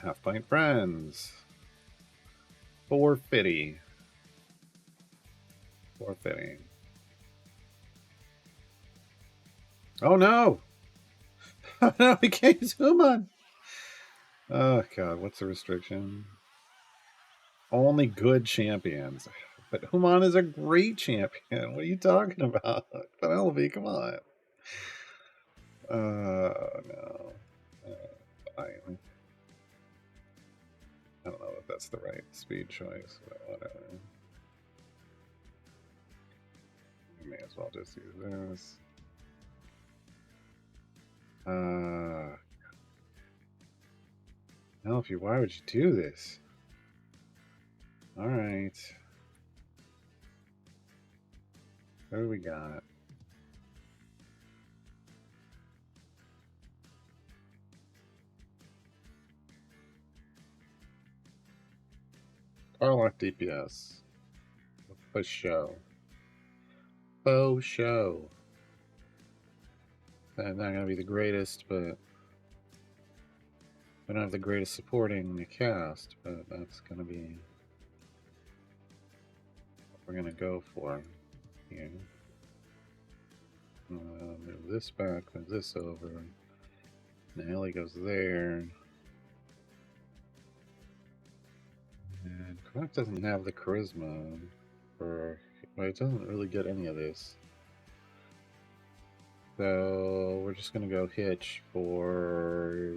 Half-Pint friends. 450. 450. Oh no! Oh no, he can't zoom on! Oh god, what's the restriction? Only good champions. But Human is a great champion. What are you talking about? Penelope, come on. No. Fine. I don't know if that's the right speed choice, but whatever. We may as well just use this. Penelope, why would you do this? Alright. What do we got? Carlock DPS. For show. Faux show. I'm not going to be the greatest, but I don't have the greatest supporting the cast, but that's going to be what we're going to go for here. Move this back, move this over. Now Ellie goes there. And Quack doesn't have the charisma for. Well, it doesn't really get any of this. So we're just gonna go hitch for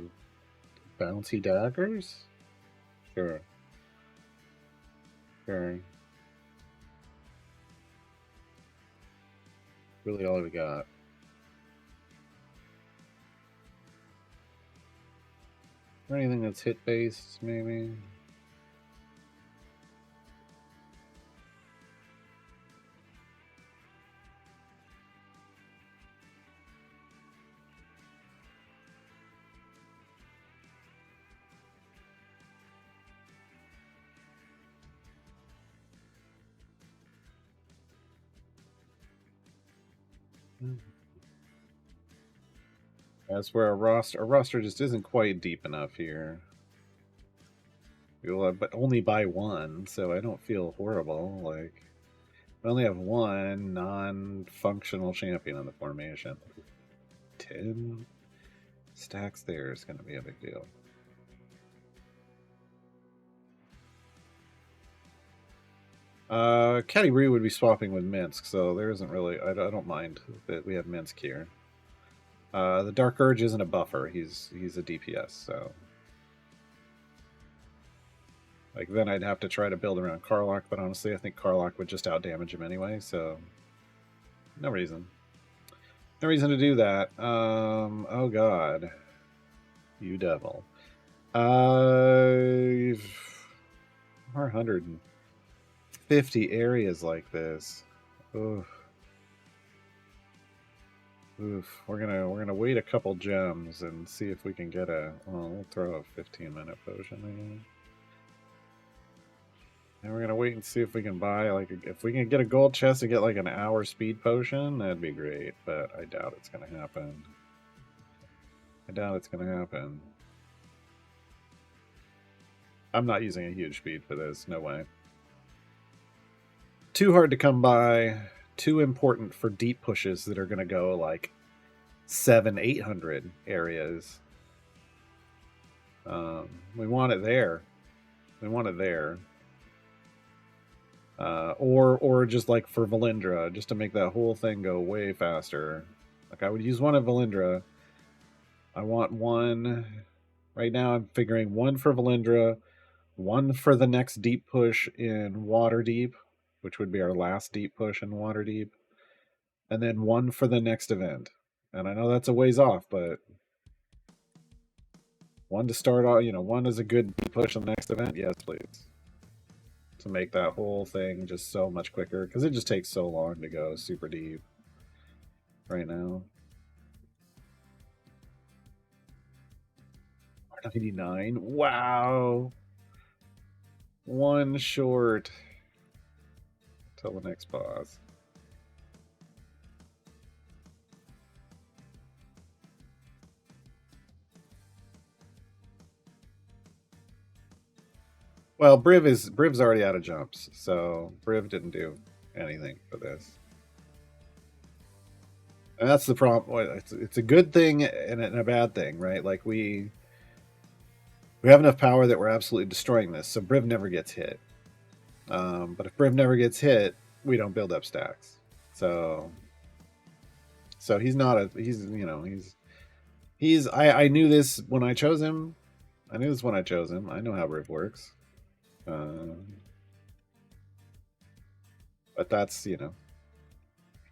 bouncy daggers? Sure. Sure. Really all we got. Or anything that's hit based, maybe? That's where our roster just isn't quite deep enough here. But only by one, so I don't feel horrible. Like, I only have one non-functional champion in the formation. 10 stacks there is going to be a big deal. Caddy Ree would be swapping with Minsk, so there isn't really. I don't mind that we have Minsk here. The Dark Urge isn't a buffer; he's a DPS, so like then I'd have to try to build around Karlach, but honestly, I think Karlach would just outdamage him anyway, so no reason. No reason to do that. Oh god, you devil. 450 areas like this. Oof. Oof. We're gonna wait a couple gems and see if we can get a. Well, we'll throw a 15-minute potion again. And we're gonna wait and see if we can buy if we can get a gold chest and get like an hour speed potion, that'd be great. But I doubt it's gonna happen. I doubt it's gonna happen. I'm not using a huge speed for this. No way. Too hard to come by. Too important for deep pushes that are gonna go like 700-800 areas. We want it there. We want it there. Or just like for Valindra, just to make that whole thing go way faster. Like I would use one of Valindra. I want one. Right now I'm figuring one for Valindra, one for the next deep push in Waterdeep, which would be our last deep push in Waterdeep, and then one for the next event. And I know that's a ways off, but one to start off, one is a good deep push on the next event. Yes, please. To make that whole thing just so much quicker, because it just takes so long to go super deep right now. 99. Wow. One short till the next boss. Well, Briv's already out of jumps, so Briv didn't do anything for this. And that's the problem. Well, it's a good thing and a bad thing, right? Like we have enough power that we're absolutely destroying this, so Briv never gets hit. But if Briv never gets hit, we don't build up stacks. So he's not a he's I knew this when I chose him. I knew this when I chose him. I know how Briv works. But that's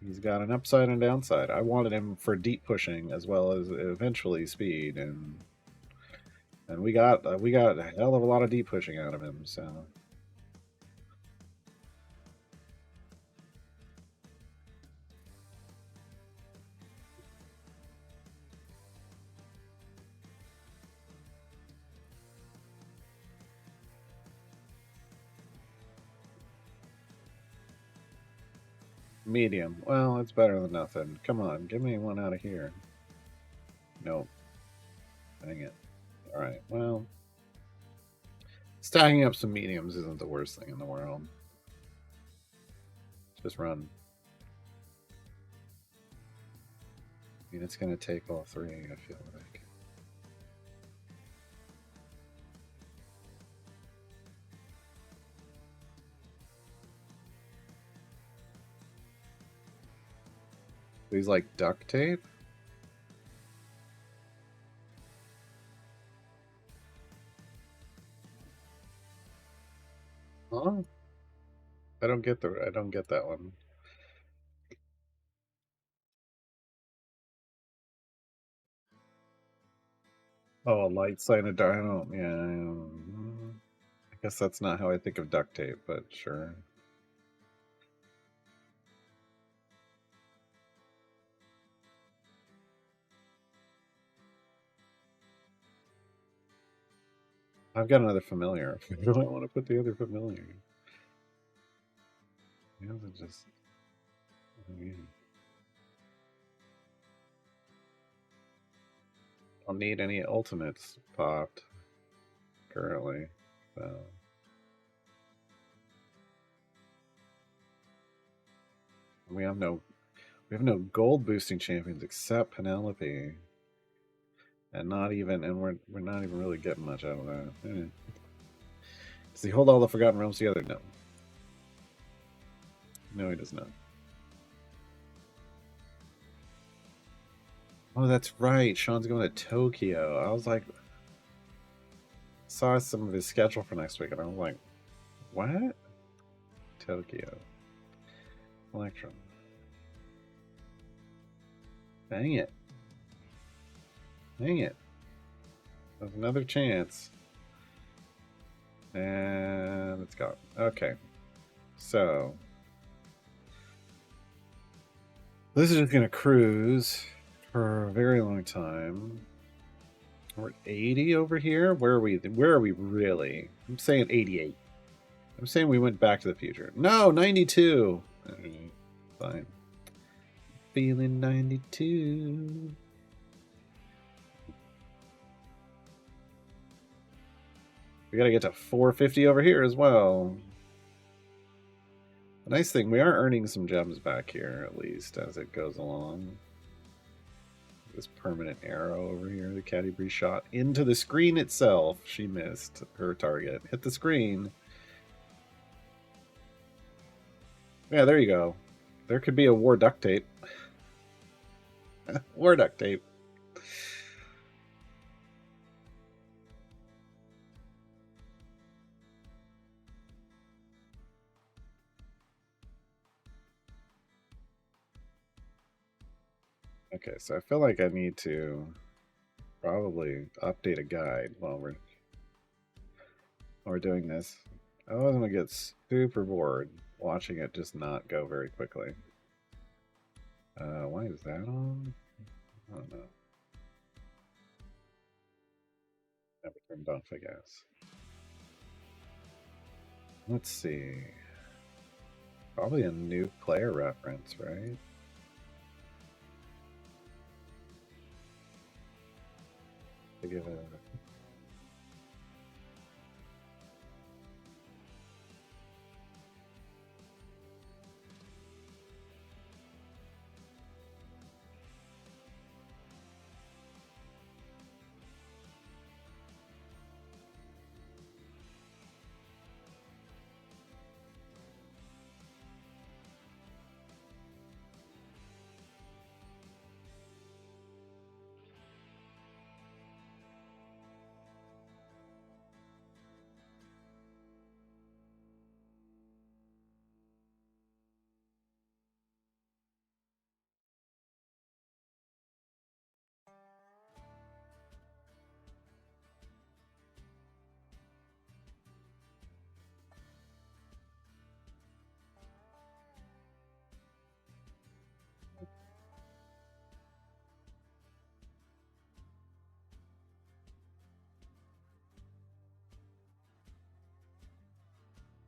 he's got an upside and downside. I wanted him for deep pushing as well as eventually speed, and we got a hell of a lot of deep pushing out of him. So medium. Well, it's better than nothing. Come on, give me one out of here. Nope. Dang it. All right. Well, stacking up some mediums isn't the worst thing in the world. Just run. I mean, it's going to take all three, I feel like. These like duct tape? Huh? I don't get that one. Oh, a light sign of dark. I don't. Yeah. I guess that's not how I think of duct tape, but sure. I've got another familiar. Do I want to put the other familiar? Yeah, just. I mean, don't need any ultimates popped currently. So we have no gold boosting champions except Penelope, and we're not even really getting much out of that. Does he hold all the Forgotten Realms together? No, no, he does not. Oh, that's right. Sean's going to Tokyo. I was like, saw some of his schedule for next week, and I was like, what? Tokyo. Electrum. Dang it. Dang it. There's another chance. And it's gone. Okay. So. This is just going to cruise for a very long time. We're at 80 over here. Where are we really? I'm saying 88. I'm saying we went back to the future. No, 92. Fine. Feeling 92. We got to get to 450 over here as well. The nice thing, we are earning some gems back here, at least, as it goes along. This permanent arrow over here, the Catti shot into the screen itself. She missed her target. Hit the screen. Yeah, there you go. There could be a war duct tape. War duct tape. Okay, so I feel like I need to probably update a guide while we're doing this. Otherwise I'm gonna get super bored watching it just not go very quickly. Why is that on? I don't know. Never turned off, I guess. Let's see. Probably a new player reference, right? To give it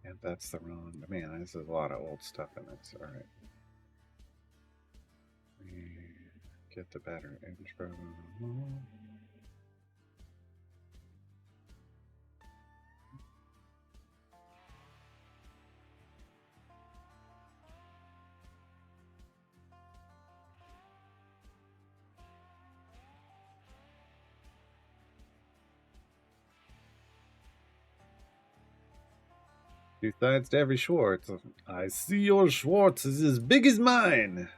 And that's the wrong. Man, this is a lot of old stuff in this. All right. Get the better intro. Two sides to every Schwartz. I see your Schwartz is as big as mine.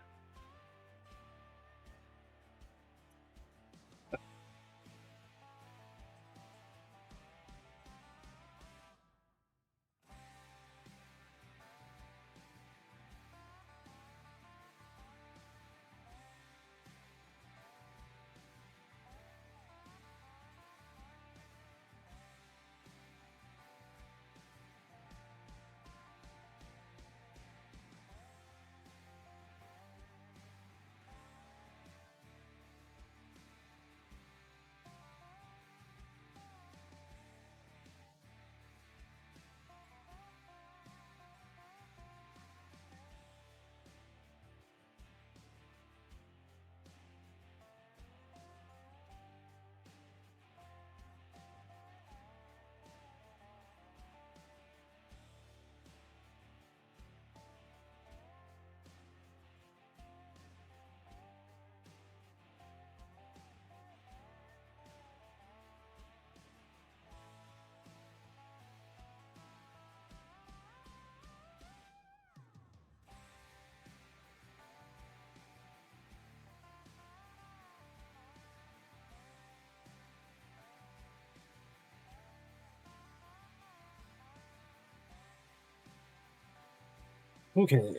Okay.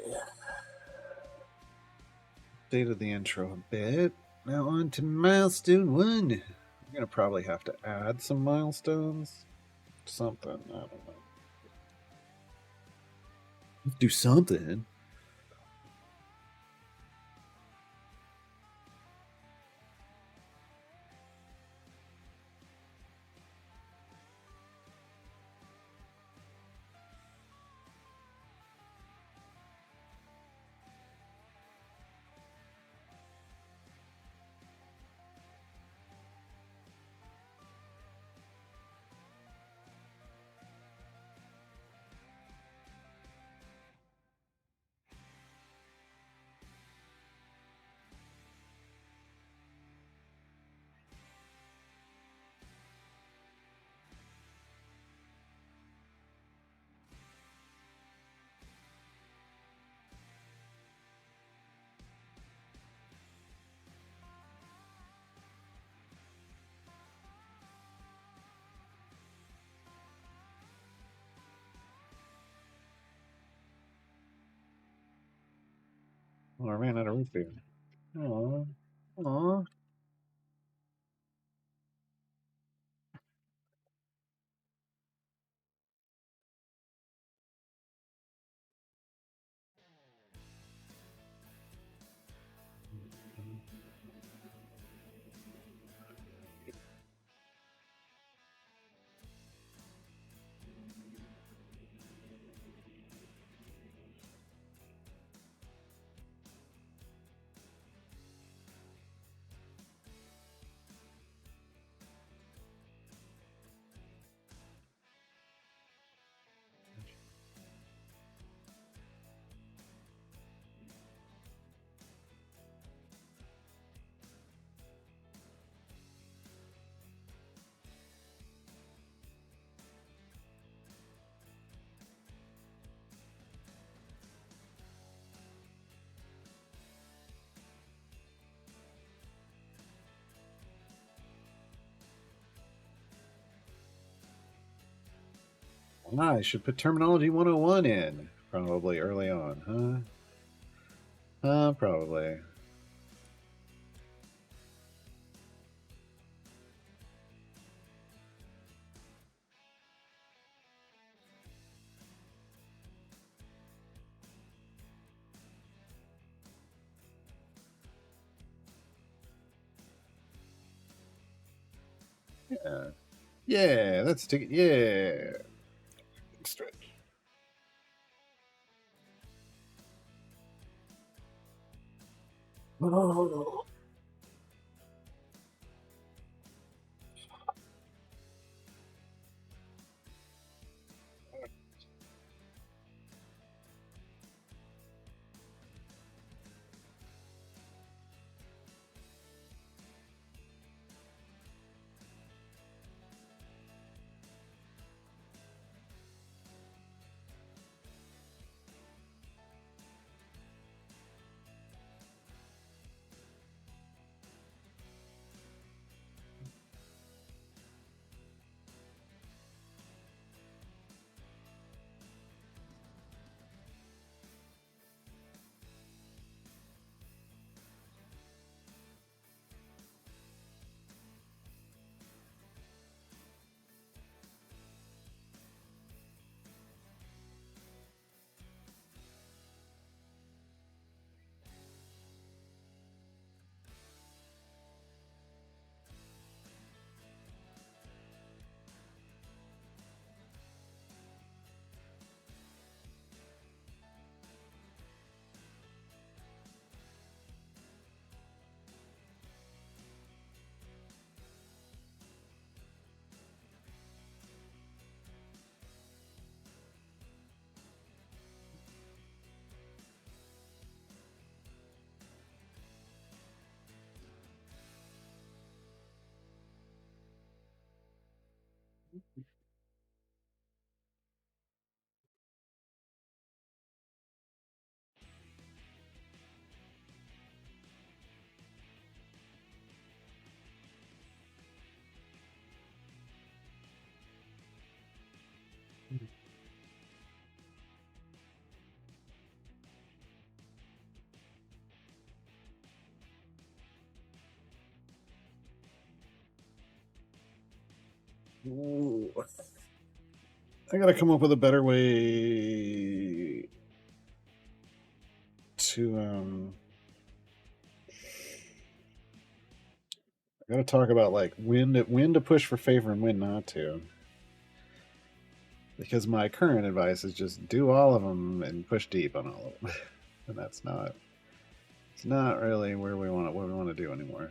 Updated the intro a bit. Now on to milestone 1. I'm gonna probably have to add some milestones. Something. I don't know. Do something. Oh, I ran out of root beer. Aw. Aw. I should put terminology 101 in. Probably early on, huh? Probably. Yeah. Yeah, that's ticket. Yeah. Stretch. Oh. Ooh. I gotta come up with a better way to I gotta talk about like when to push for favor and when not to. Because my current advice is just do all of them and push deep on all of them, and that's not. It's not really where we want what we want to do anymore.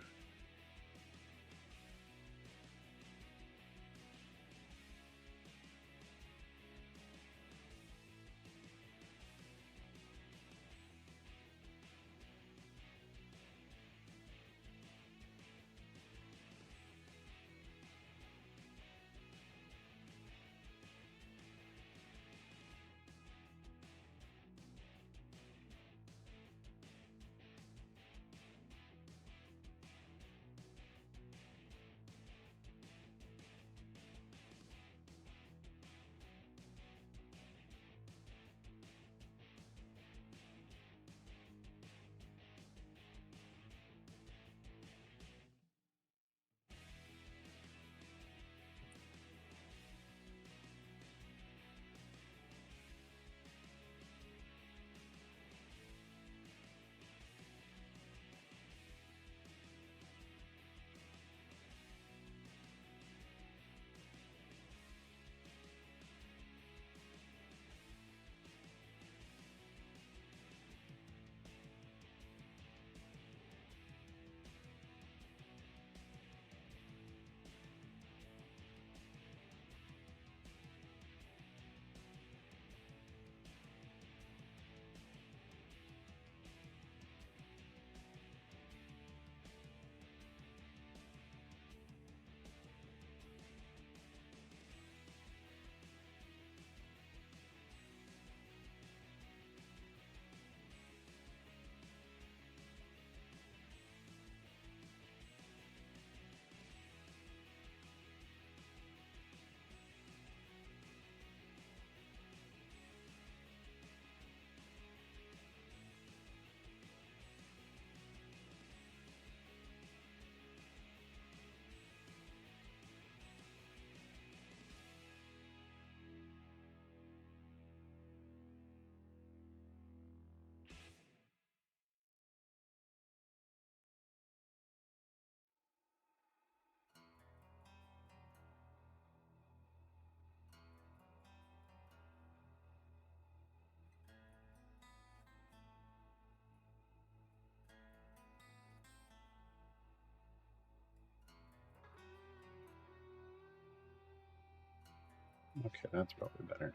Okay, that's probably better.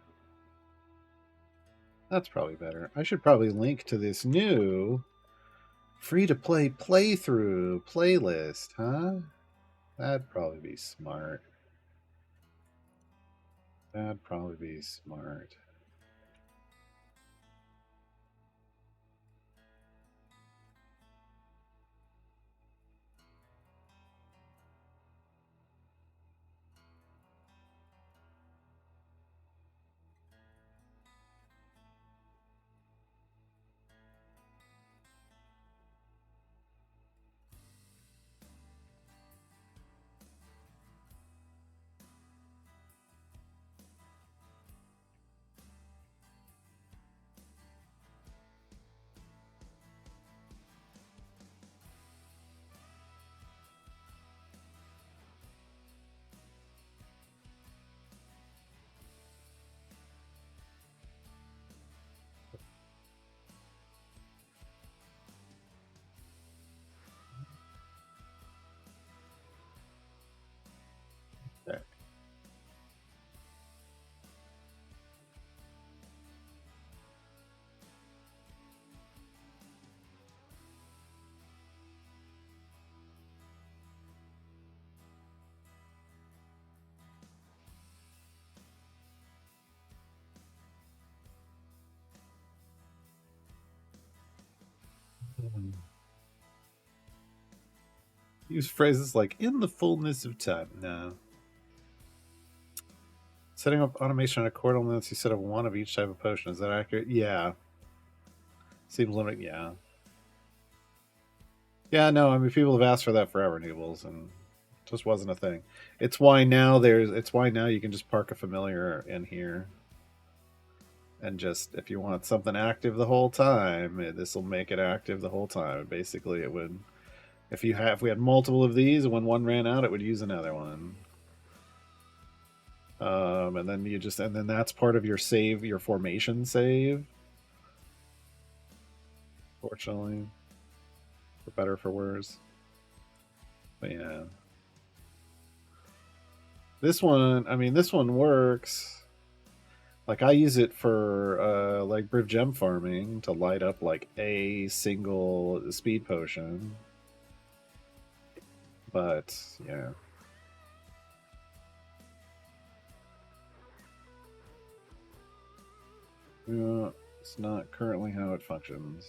That's probably better. I should probably link to this new free-to-play playthrough playlist, huh? That'd probably be smart. That'd probably be smart. Okay. Use phrases like "in the fullness of time." No. Setting up automation on a cord only lets you set up one of each type of potion. Is that accurate? Yeah. Seems limited. Yeah. Yeah. No. I mean, people have asked for that forever, Newbles, and it just wasn't a thing. It's why now there's. It's why now you can just park a familiar in here, and just if you want something active the whole time, this will make it active the whole time. Basically, it would. If we had multiple of these, when one ran out, it would use another one. And then and then that's part of your save, your formation save. Fortunately, for better or for worse. But yeah, I mean, this one works. Like I use it for like Briv Gem farming to light up like a single speed potion. But yeah. Yeah, it's not currently how it functions.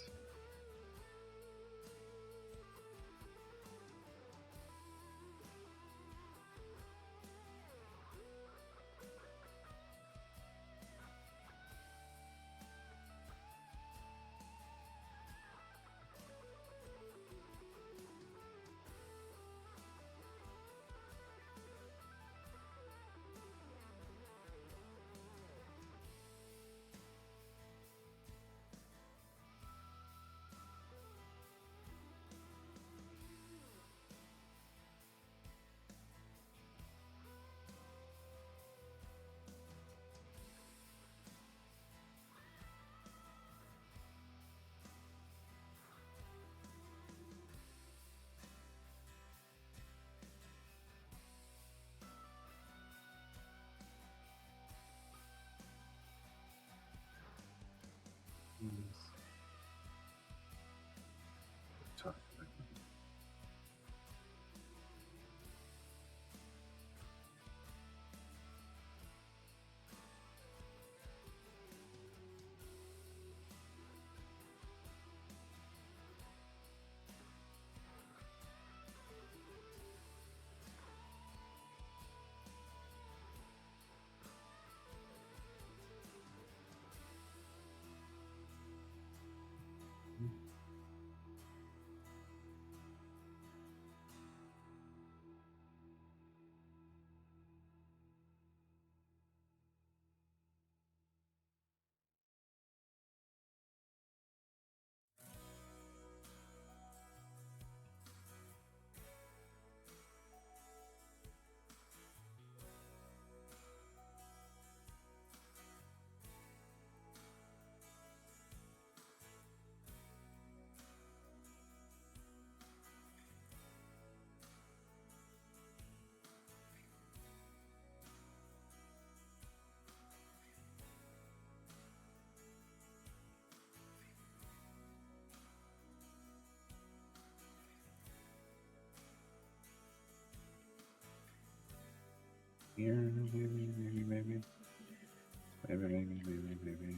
Here, maybe.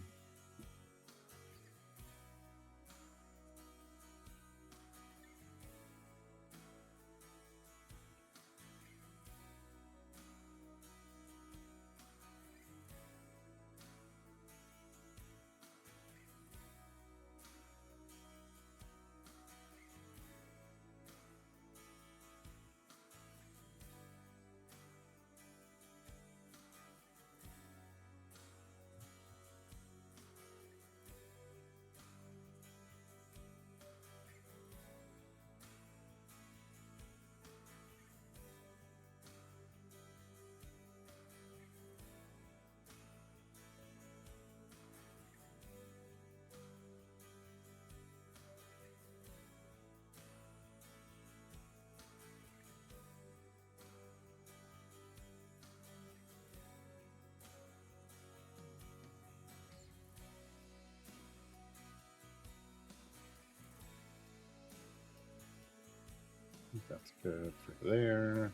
That's good for there.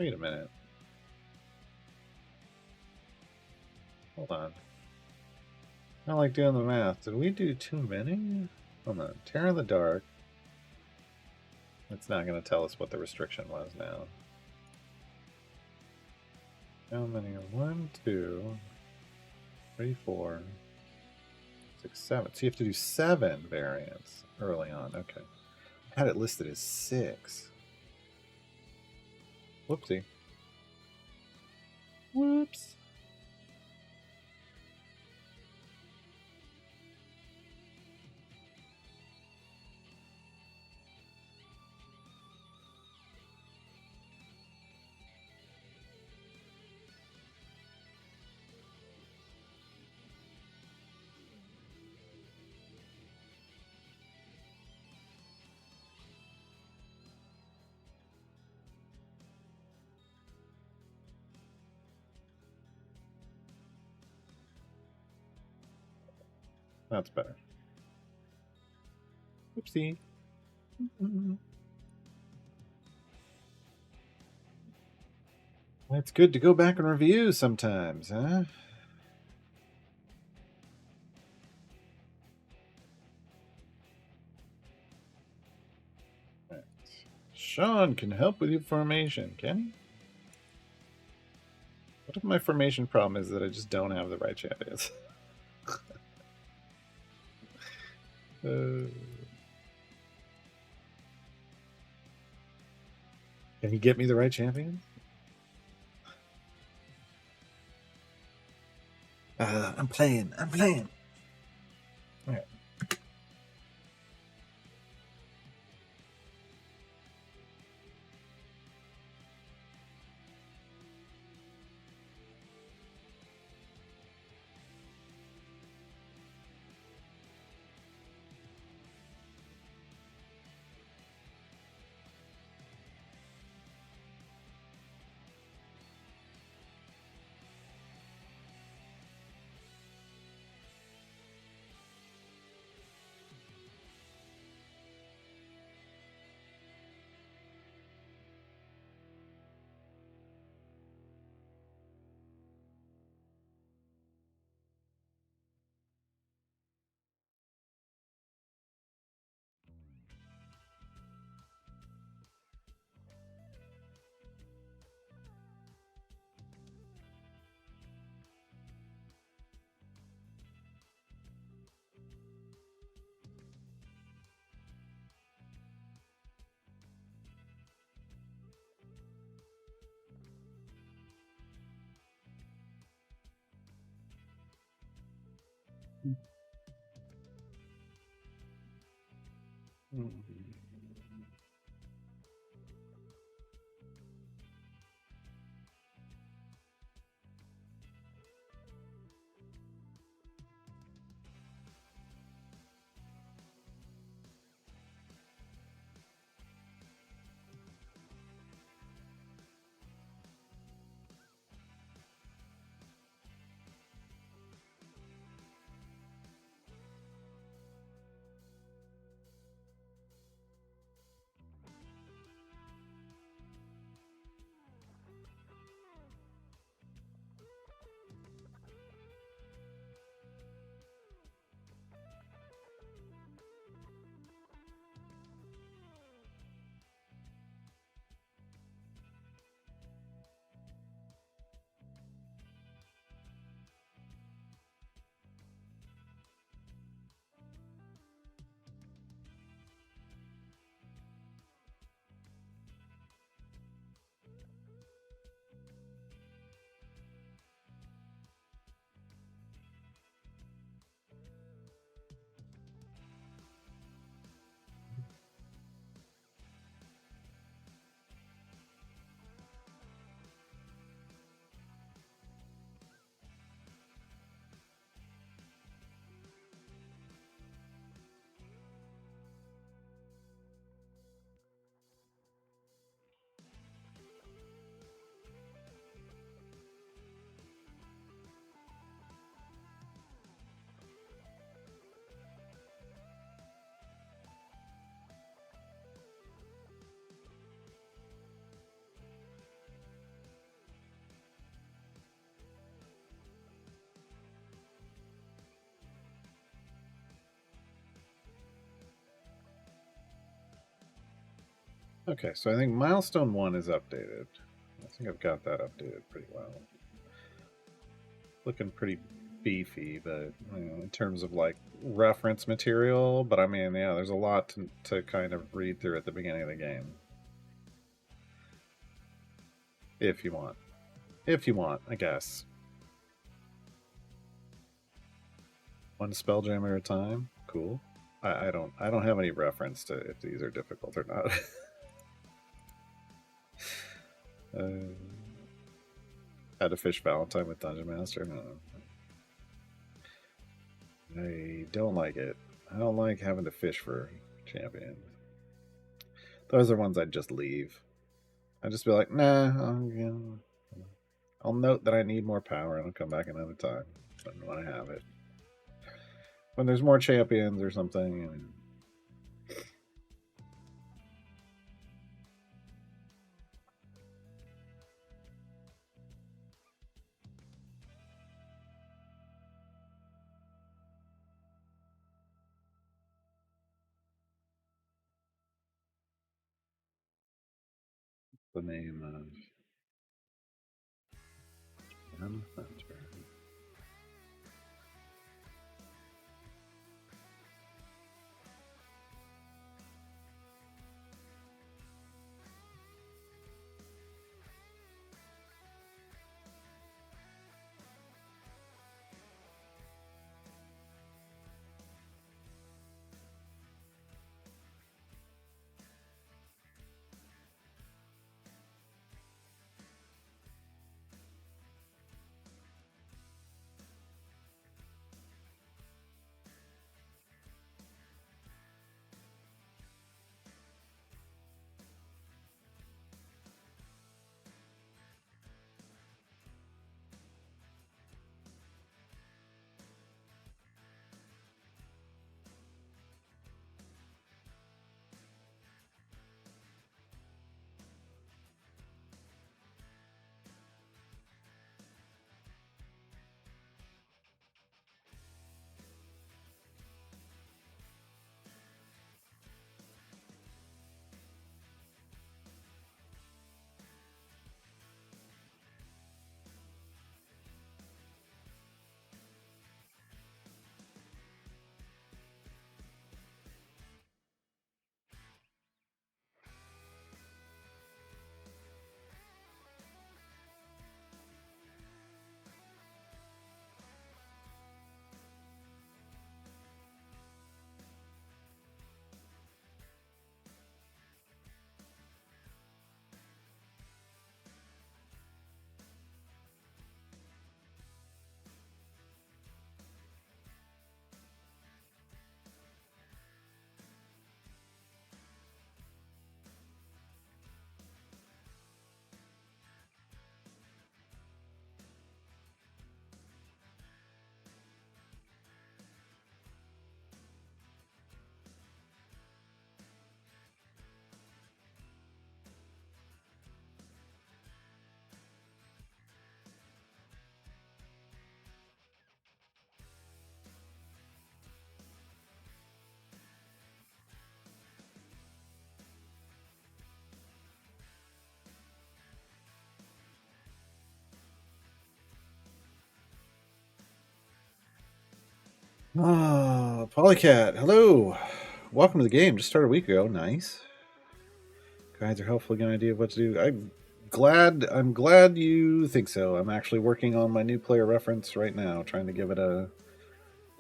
Wait a minute. Hold on. I don't like doing the math. Did we do too many? Hold on. Tear in the dark. It's not going to tell us what the restriction was now. How many? 1, 2, 3, 4, 6, 7. So you have to do 7 variants early on. Okay. I had it listed as 6. Whoopsie. Whoops. That's better. Oopsie. It's good to go back and review sometimes, huh? Right. Sean can help with your formation, can he? What if my formation problem is that I just don't have the right champions? Can he get me the right champions? I'm playing. All right. Okay, so I think milestone 1 is updated. I think I've got that updated pretty well. Looking pretty beefy, but in terms of like reference material. But I mean, yeah, there's a lot to kind of read through at the beginning of the game. If you want. If you want, I guess. One spell jam at a time. Cool. I don't have any reference to if these are difficult or not. Had to fish Valentine with Dungeon Master. No. I don't like it. I don't like having to fish for champions. Those are ones I'd just leave. I'd just be like, nah, I'll note that I need more power and I'll come back another time when I have it. When there's more champions or something. The name of Hunter. Ah, Polycat, hello. Welcome to the game. Just started a week ago. Nice. Guides are helpful. Get an idea of what to do. I'm glad you think so. I'm actually working on my new player reference right now, trying to give it a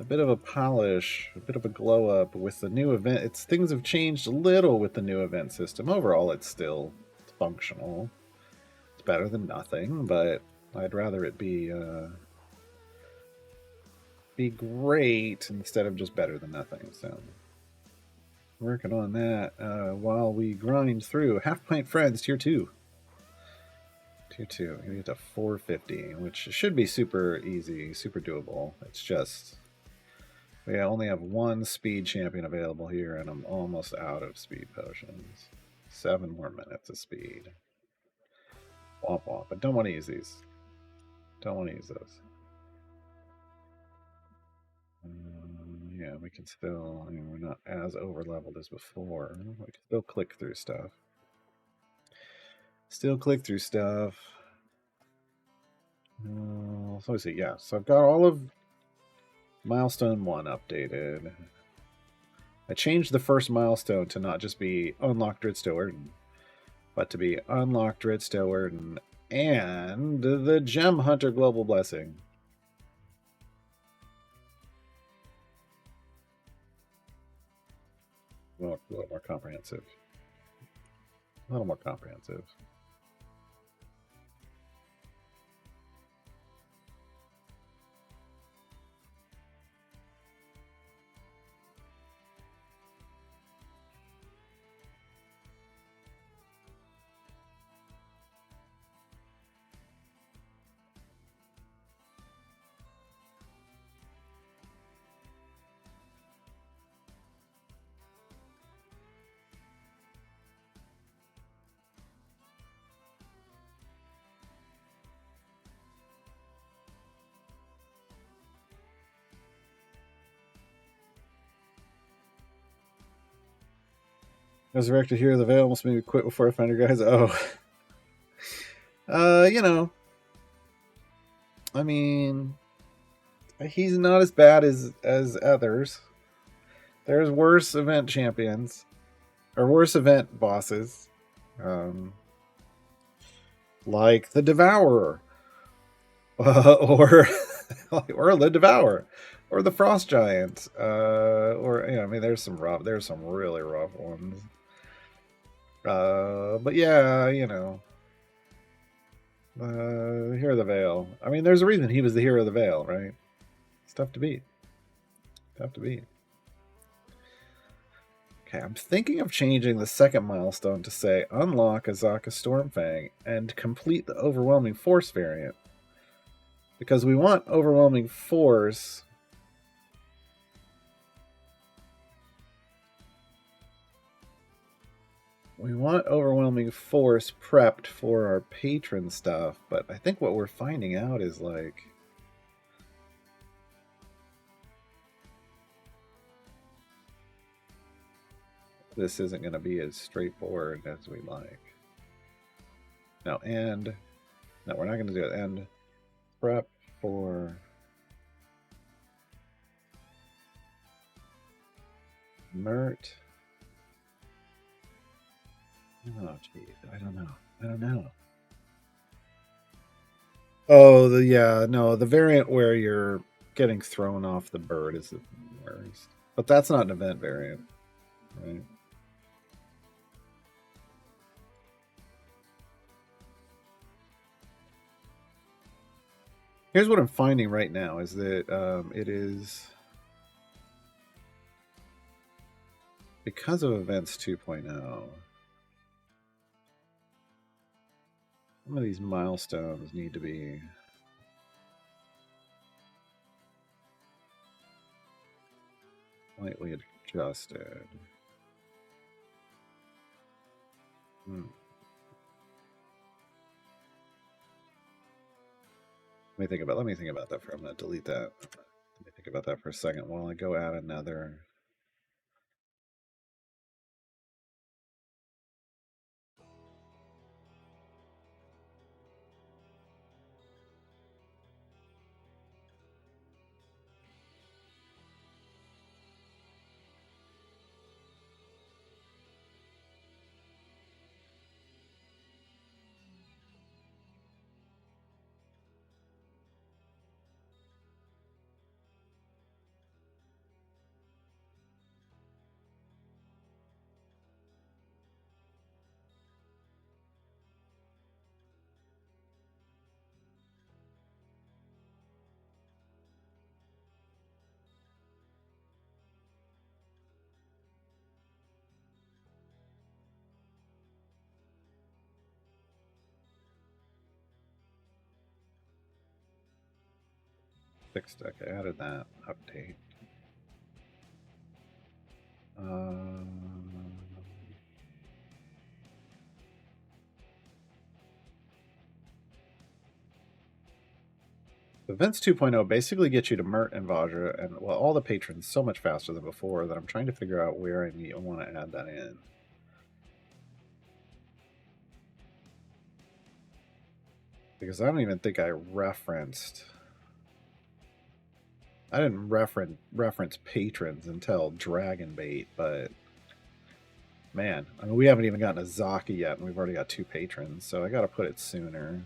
bit of a polish, a bit of a glow up with the new event. Things have changed a little with the new event system. Overall, it's still functional. It's better than nothing, but I'd rather it be great instead of just better than nothing. So working on that while we grind through Half-Pint Friends Tier 2. Tier 2. We get to 450, which should be super easy, super doable. It's just we only have one speed champion available here, and I'm almost out of speed potions. 7 more minutes of speed. Womp womp. But don't want to use these. Don't want to use those. Yeah, we can still, we're not as over leveled as before. We can still click through stuff. Still click through stuff. So let's see. Yeah, so I've got all of milestone 1 updated. I changed the first milestone to not just be unlock Dritstow but to be unlock Dritstow and the Gem Hunter Global Blessing. A little more comprehensive. A little more comprehensive. Resurrected Hero of the Veil almost made me quit before I found your guys. Oh. You know. I mean, he's not as bad as others. There's worse event champions. Or worse event bosses. Like the Devourer. Or the Devourer. Or the Frost Giant. Or, I mean, there's some really rough ones. But yeah, you know. Hero of the Veil. I mean, there's a reason he was the Hero of the Veil, right? It's tough to beat. Tough to beat. Okay, I'm thinking of changing the second milestone to say unlock Azaka Stormfang and complete the Overwhelming Force variant. Because we want Overwhelming Force. We want Overwhelming Force prepped for our patron stuff, but I think what we're finding out is like this isn't going to be as straightforward as we like. No, we're not going to do it. And prep for Mert. Oh, geez. I don't know. Oh, the variant where you're getting thrown off the bird is the worst. But that's not an event variant, right? Here's what I'm finding right now is that it is because of events 2.0. Some of these milestones need to be slightly adjusted. Let me think about that I'm gonna delete that. Let me think about that for a second while I go add another. Fixed. Okay, added that update. Events 2.0 basically gets you to Mert and Vajra and all the patrons so much faster than before that I'm trying to figure out where I want to add that in. Because I don't even think I referenced... I didn't reference patrons until Dragonbait, but... Man, I mean, we haven't even gotten a Zaki yet, and we've already got 2 patrons, so I gotta put it sooner.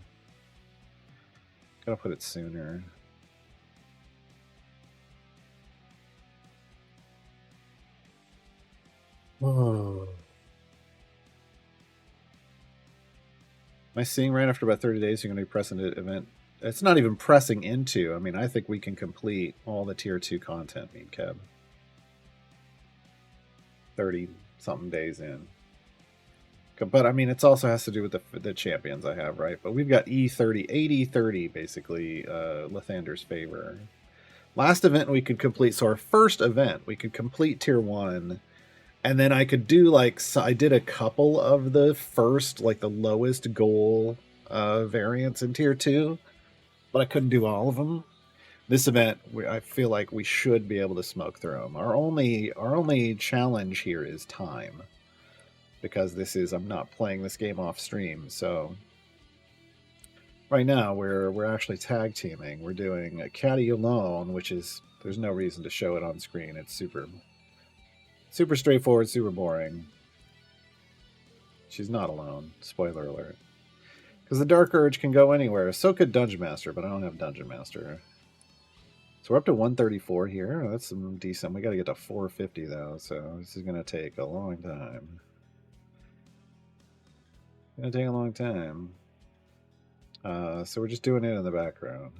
Gotta put it sooner. Oh. Am I seeing right after about 30 days you're going to be pressing the event? It's not even pressing into. I mean, I think we can complete all the tier 2 content, me and Keb. 30-something days in. But, I mean, it also has to do with the champions I have, right? But we've got E30, 80-30, basically, Lathander's favor. Last event we could complete, so our first event, we could complete tier 1, and then I could do, like, so I did a couple of the first, like, the lowest goal variants in tier 2, but I couldn't do all of them. This event, I feel like we should be able to smoke through them. Our only challenge here is time, because I'm not playing this game off stream. So right now we're actually tag teaming. We're doing a caddy alone, which is, there's no reason to show it on screen. It's super straightforward, super boring. She's not alone. Spoiler alert. Because the Dark Urge can go anywhere. So could Dungeon Master, but I don't have Dungeon Master. So we're up to 134 here. That's some decent. We got to get to 450 though, so this is going to take a long time. Going to take a long time. So we're just doing it in the background.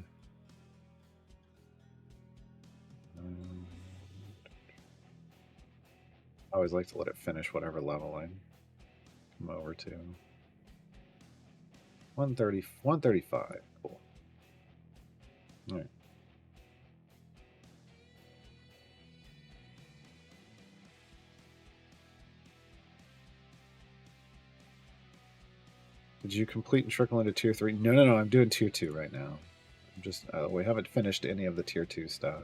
I always like to let it finish whatever level I come over to. 135. Cool. All right. Did you complete and trickle into tier 3? No. I'm doing tier 2 right now. I'm just we haven't finished any of the tier 2 stuff.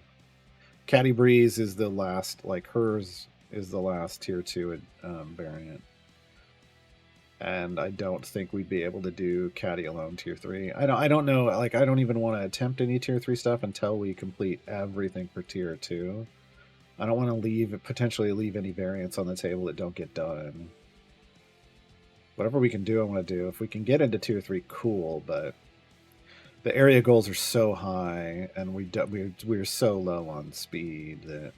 Caddy Breeze is the last, like hers is the last tier 2 variant. And I don't think we'd be able to do Caddy alone tier 3. I don't know, like I don't even want to attempt any tier 3 stuff until we complete everything for tier 2. I don't want to potentially leave any variants on the table that don't get done. Whatever we can do, I want to do. If we can get into tier 3, cool, but the area goals are so high and we're so low on speed that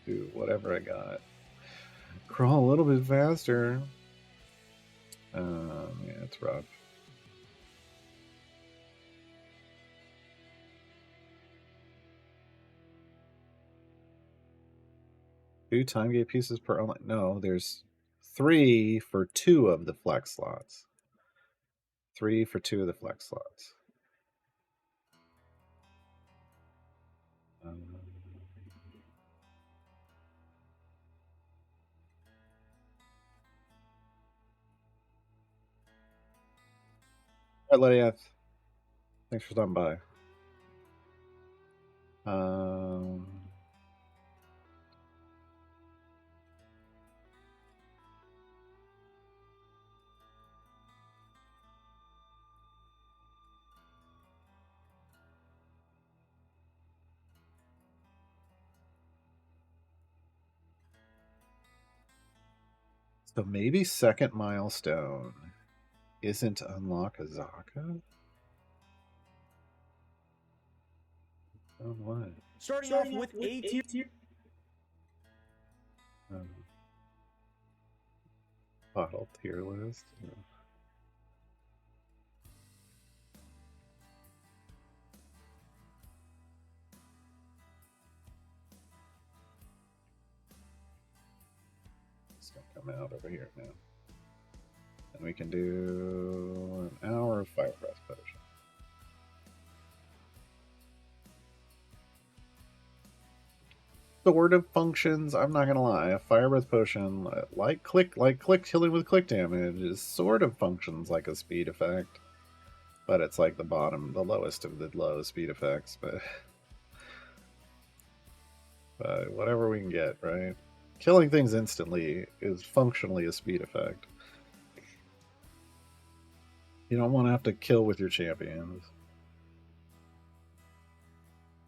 do whatever I got. Crawl a little bit faster. Yeah, it's rough. Two time gate pieces per online. No, there's 3 for 2 of the flex slots. 3 for 2 of the flex slots. All right, Lydia. Thanks for stopping by. So maybe second milestone isn't unlock a Zaka? Oh, what? Starting off with A tier. Bottle tier list. Yeah. It's gonna come out over here now. And we can do an hour of Fire Breath Potion. Sort of functions. I'm not gonna lie. A Fire Breath Potion, like click healing with click damage, is sort of functions like a speed effect, but it's like the lowest of the low speed effects. But whatever we can get, right? Killing things instantly is functionally a speed effect. You don't want to have to kill with your champions.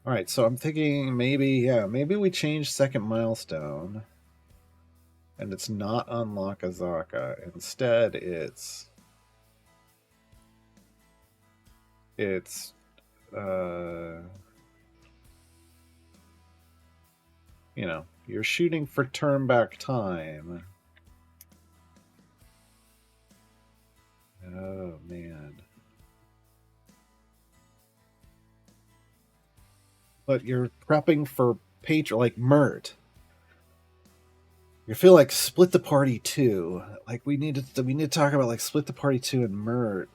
Alright, so I'm thinking maybe we change second milestone. And it's not unlock Azaka. Instead, it's you're shooting for turn back time. Oh man. But you're prepping for like Mert. You feel like split the party 2. Like we need to talk about like split the party 2 and Mert.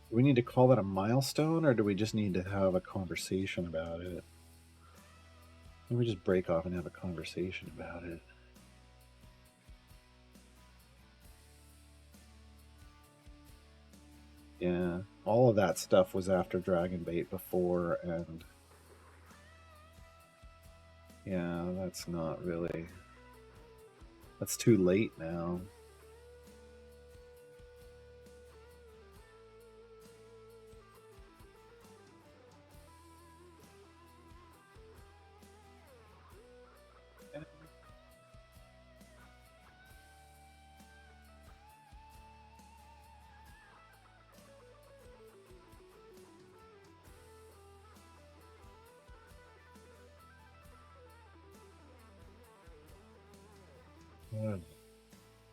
Do we need to call that a milestone, or do we just need to have a conversation about it? Let me just break off and have a conversation about it. Yeah, all of that stuff was after Dragon Bait before, and yeah, that's not really... That's too late now.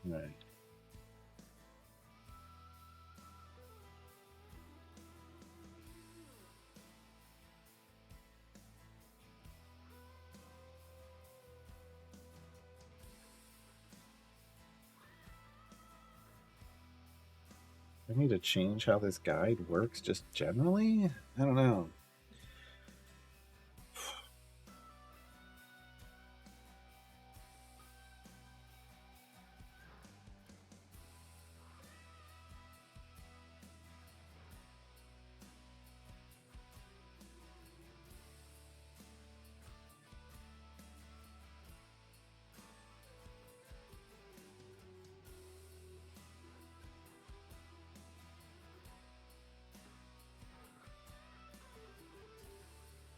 Right. I need to change how this guide works just generally? I don't know.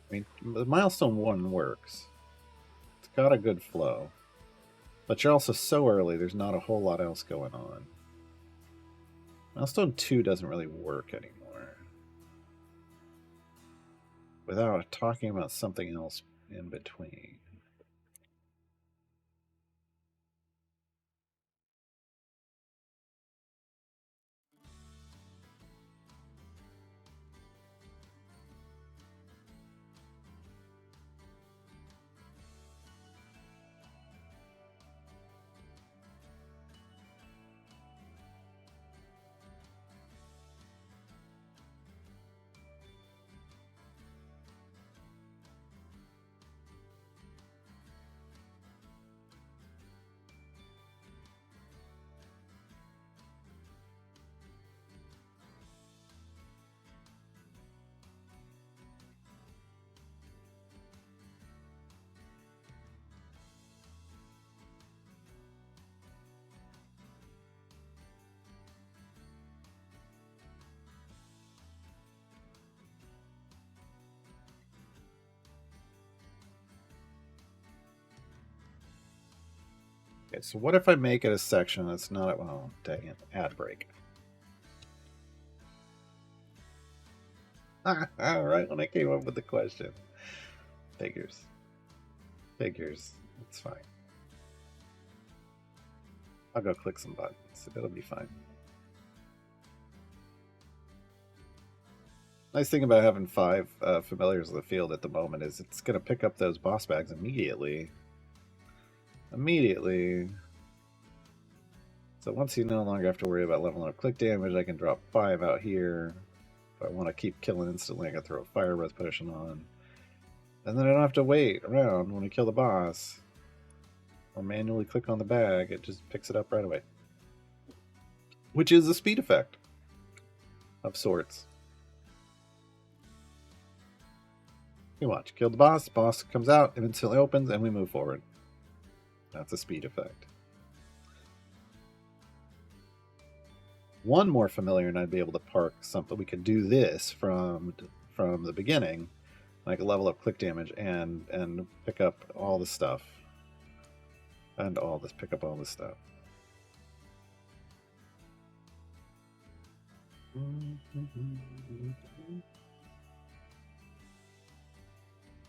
I mean, the milestone 1 works. It's got a good flow. But you're also so early, there's not a whole lot else going on. Milestone 2 doesn't really work anymore. Without talking about something else in between. Okay, so what if I make it a section that's not... Oh, dang it. Ad break. Right when I came up with the question. Figures. It's fine. I'll go click some buttons. It'll be fine. Nice thing about having 5 familiars in the field at the moment is it's going to pick up those boss bags immediately. So once you no longer have to worry about leveling up click damage, I can drop 5 out here. If I want to keep killing instantly, I can throw a fire breath potion on. And then I don't have to wait around when I kill the boss. Or manually click on the bag, it just picks it up right away. Which is a speed effect. Of sorts. You watch. Kill the boss. Boss comes out and instantly opens, and we move forward. That's a speed effect. One more familiar, and I'd be able to park something. We could do this from the beginning, like level up click damage and pick up all the stuff. And all this, pick up all this stuff.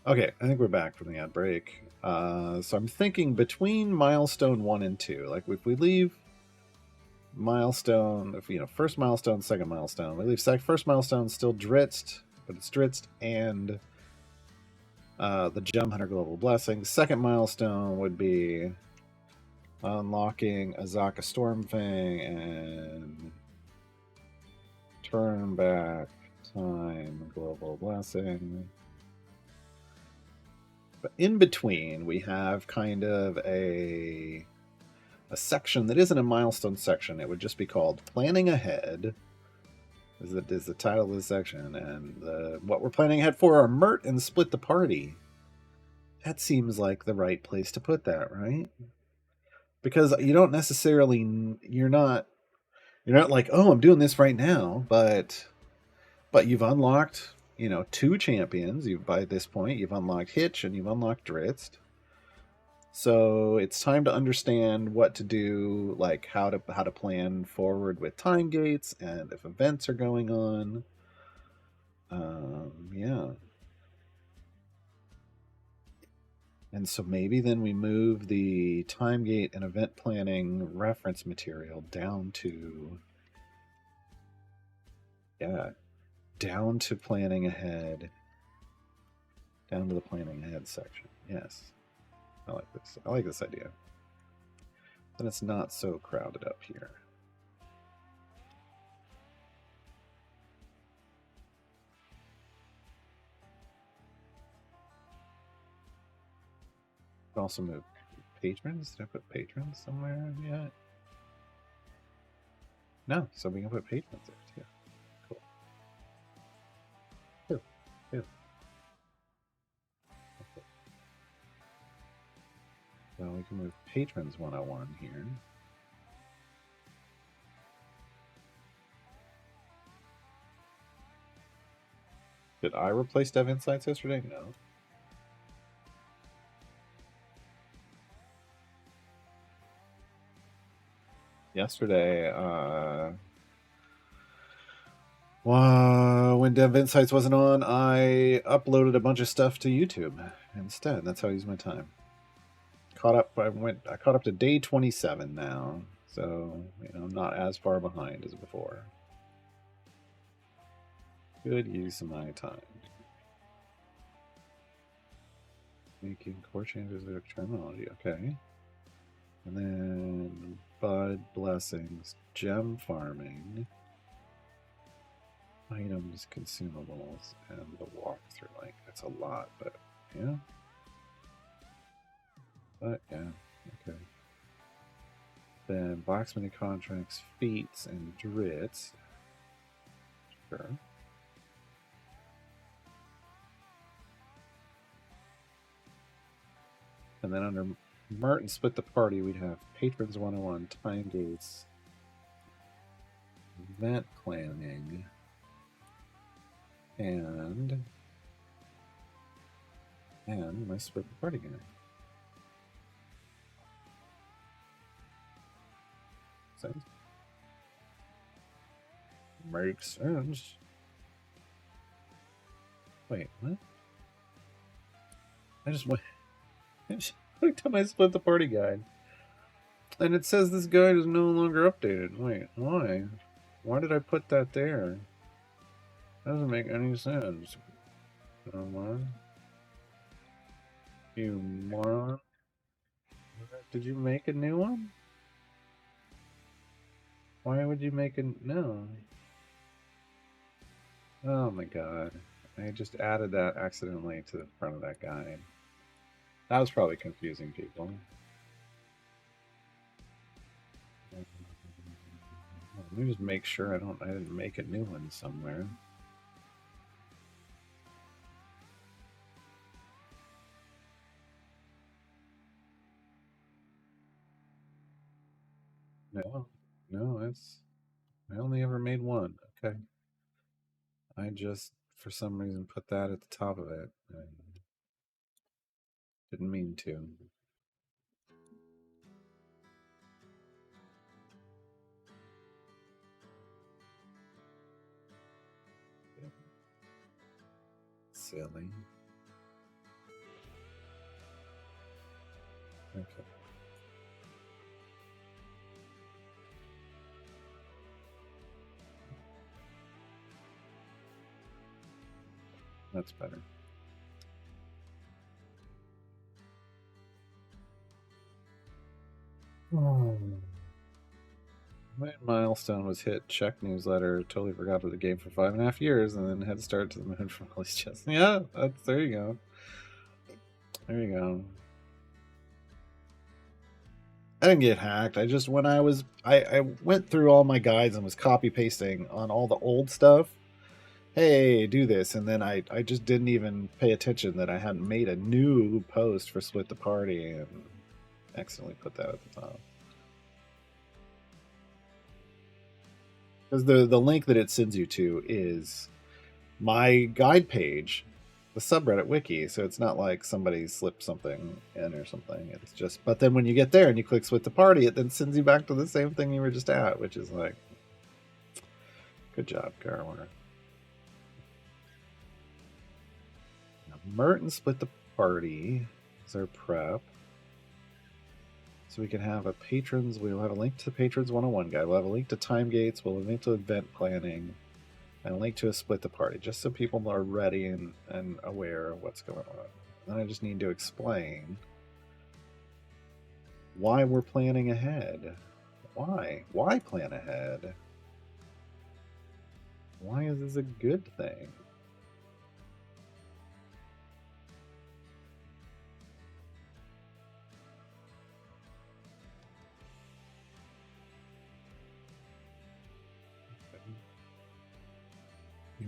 Okay, I think we're back from the ad break. So I'm thinking between milestone 1 and 2, like if we leave milestone, first milestone, second milestone, we leave first milestone still dritzed, but it's dritzed and the Gem Hunter Global Blessing. Second milestone would be unlocking Azaka Stormfang and turn back time Global Blessing. But in between, we have kind of a section that isn't a milestone section. It would just be called Planning Ahead. Is the title of the section, and what we're planning ahead for are Mert and Split the Party. That seems like the right place to put that, right? Because you don't necessarily, you're not like, oh, I'm doing this right now, but you've unlocked 2 champions. By this point you've unlocked Hitch and you've unlocked Dritz. So it's time to understand what to do, like how to plan forward with time gates and if events are going on. Yeah. And so maybe then we move the time gate and event planning reference material down to planning ahead. Down to the planning ahead section. Yes. I like this. I like this idea. Then it's not so crowded up here. Also move patrons. Did I put patrons somewhere yet? No, so we can put patrons there too. Cool. Cool. Okay. So we can move patrons 101 here. Did I replace Dev Insights yesterday? No. Yesterday, when Dev Insights wasn't on, I uploaded a bunch of stuff to YouTube instead. That's how I use my time. I caught up to day 27 now, so I'm not as far behind as before. Good use of my time. Making core changes to terminology, okay. And then Bud, Blessings, Gem Farming, Items, Consumables, and the walkthrough. Like, that's a lot, but yeah. But yeah, okay. Then Blacksmithing Contracts, Feats, and Dritz. Sure. And then under Mert and Split the Party, we'd have Patrons 101, Time Gates, Event Planning, and my Split the Party guy. Sense? Makes sense. Wait, what? I just looked at my Split the Party guide, and it says this guide is no longer updated. Wait, why? Why did I put that there? That doesn't make any sense. Come on. You moron. Did you make a new one? Why would you make a... No. Oh my god. I just added that accidentally to the front of that guide. That was probably confusing people. Let me just make sure I didn't make a new one somewhere. No, no, I only ever made one. Okay. I just, for some reason, put that at the top of it. I didn't mean to. Silly. Okay. That's better. Oh. My milestone was hit. Check newsletter. Totally forgot about the game for 5.5 years, and then had to start to the moon from all these chests. Yeah, there you go. There you go. I didn't get hacked. I just when I went through all my guides and was copy pasting on all the old stuff. Hey, do this, and then I just didn't even pay attention that I hadn't made a new post for Split the Party and accidentally put that at the top. Because the link that it sends you to is my guide page, the subreddit wiki. So it's not like somebody slipped something in or something. It's just, but then when you get there and you click Split the Party, it then sends you back to the same thing you were just at, which is like, good job, Garwar. Mert and Split the Party is our prep. So we can have a patrons. We'll have a link to the patrons 101 guide. We'll have a link to time gates. We'll have a link to event planning, and a link to a Split the Party, just so people are ready and aware of what's going on. Then I just need to explain why we're planning ahead. Why? Why plan ahead? Why is this a good thing?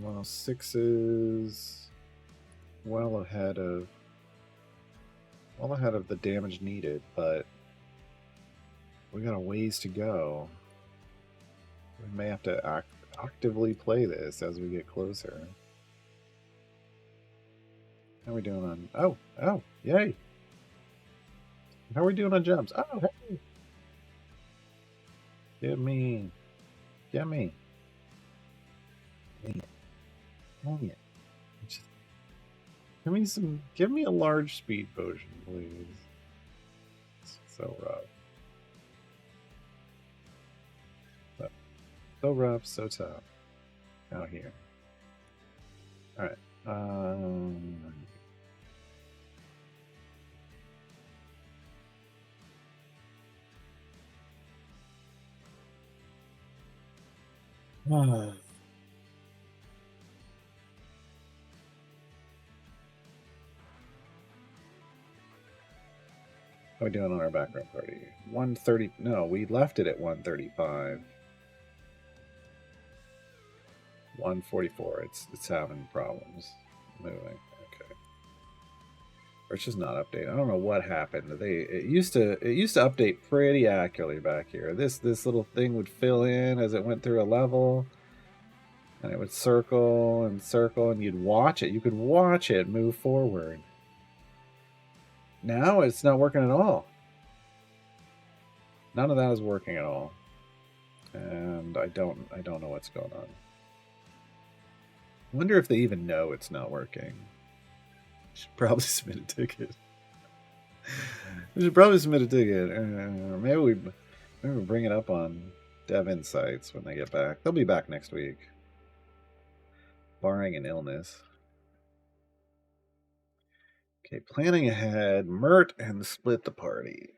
U106 is well ahead of the damage needed, but we got a ways to go. We may have to actively play this as we get closer. How are we doing on... Oh, yay! How are we doing on jumps? Oh, hey! Get me. Dang it. Just give me a large speed potion, please. It's so rough. So rough, so tough. Out here. Alright. How are we doing on our background party? 130. No, we left it at 135. 144. It's having problems moving. Okay. Or it's just not updated. I don't know what happened. It used to update pretty accurately back here. This little thing would fill in as it went through a level, and it would circle and circle, and you'd watch it. You could watch it move forward. Now it's not working at all. None of that is working at all, and I don't know what's going on. I wonder if they even know it's not working. Should probably submit a ticket. We should probably submit a ticket. Maybe we bring it up on Dev Insights when they get back. They'll be back next week, barring an illness. Okay, planning ahead. Mert and Split the Party.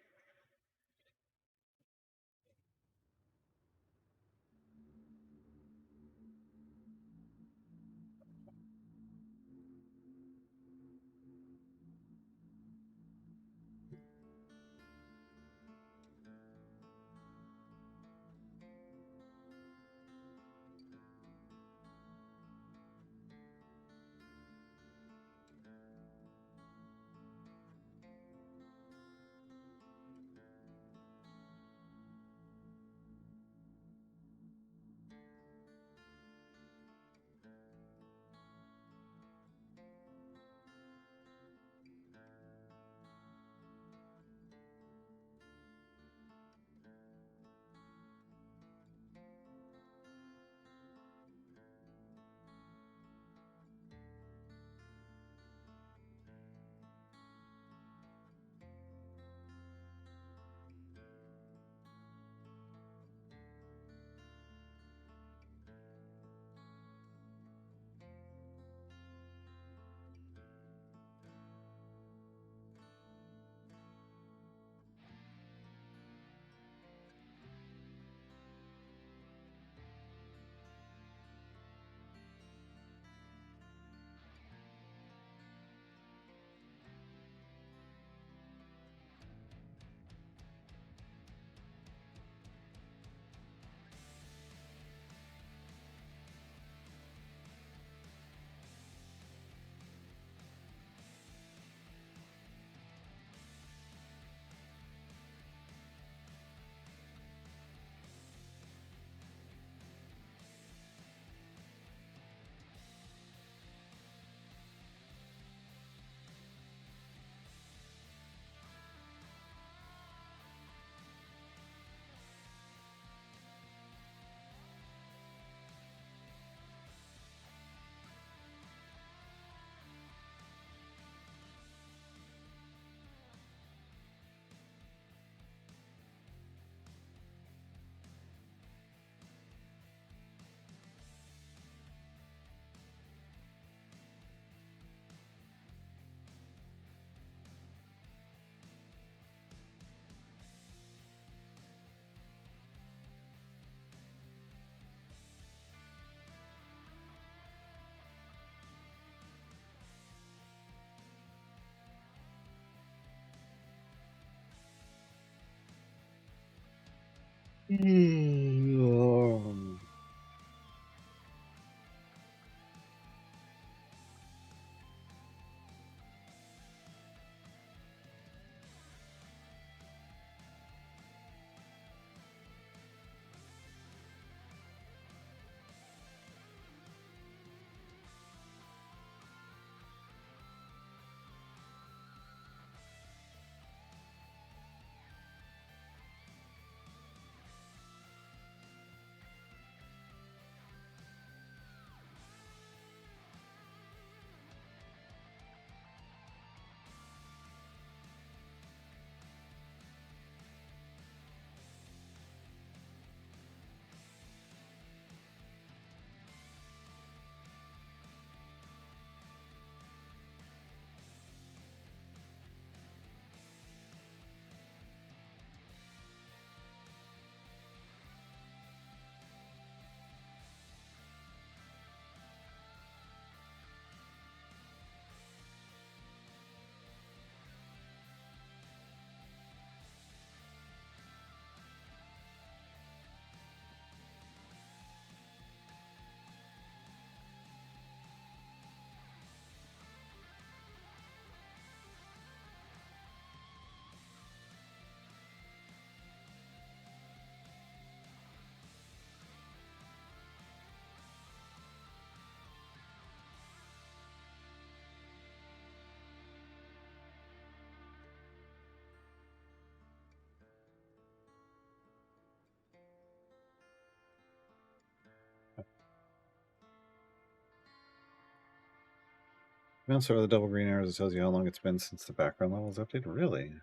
Mouse over the double green arrows. It tells you how long it's been since the background level is updated. Really?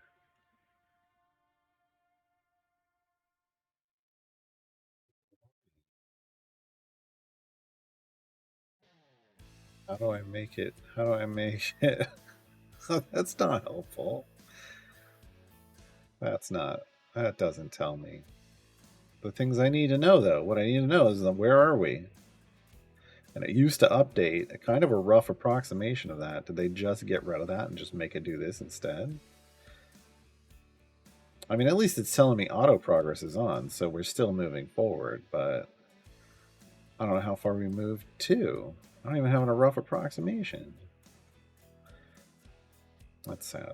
How do I make it? How do I make it? That's not helpful. That's not. That doesn't tell me. The things I need to know, though. What I need to know is where are we? And it used to update. A kind of a rough approximation of that. Did they just get rid of that and just make it do this instead? I mean, at least it's telling me auto progress is on, so we're still moving forward, but I don't know how far we moved to. I don't even have a rough approximation. That's sad.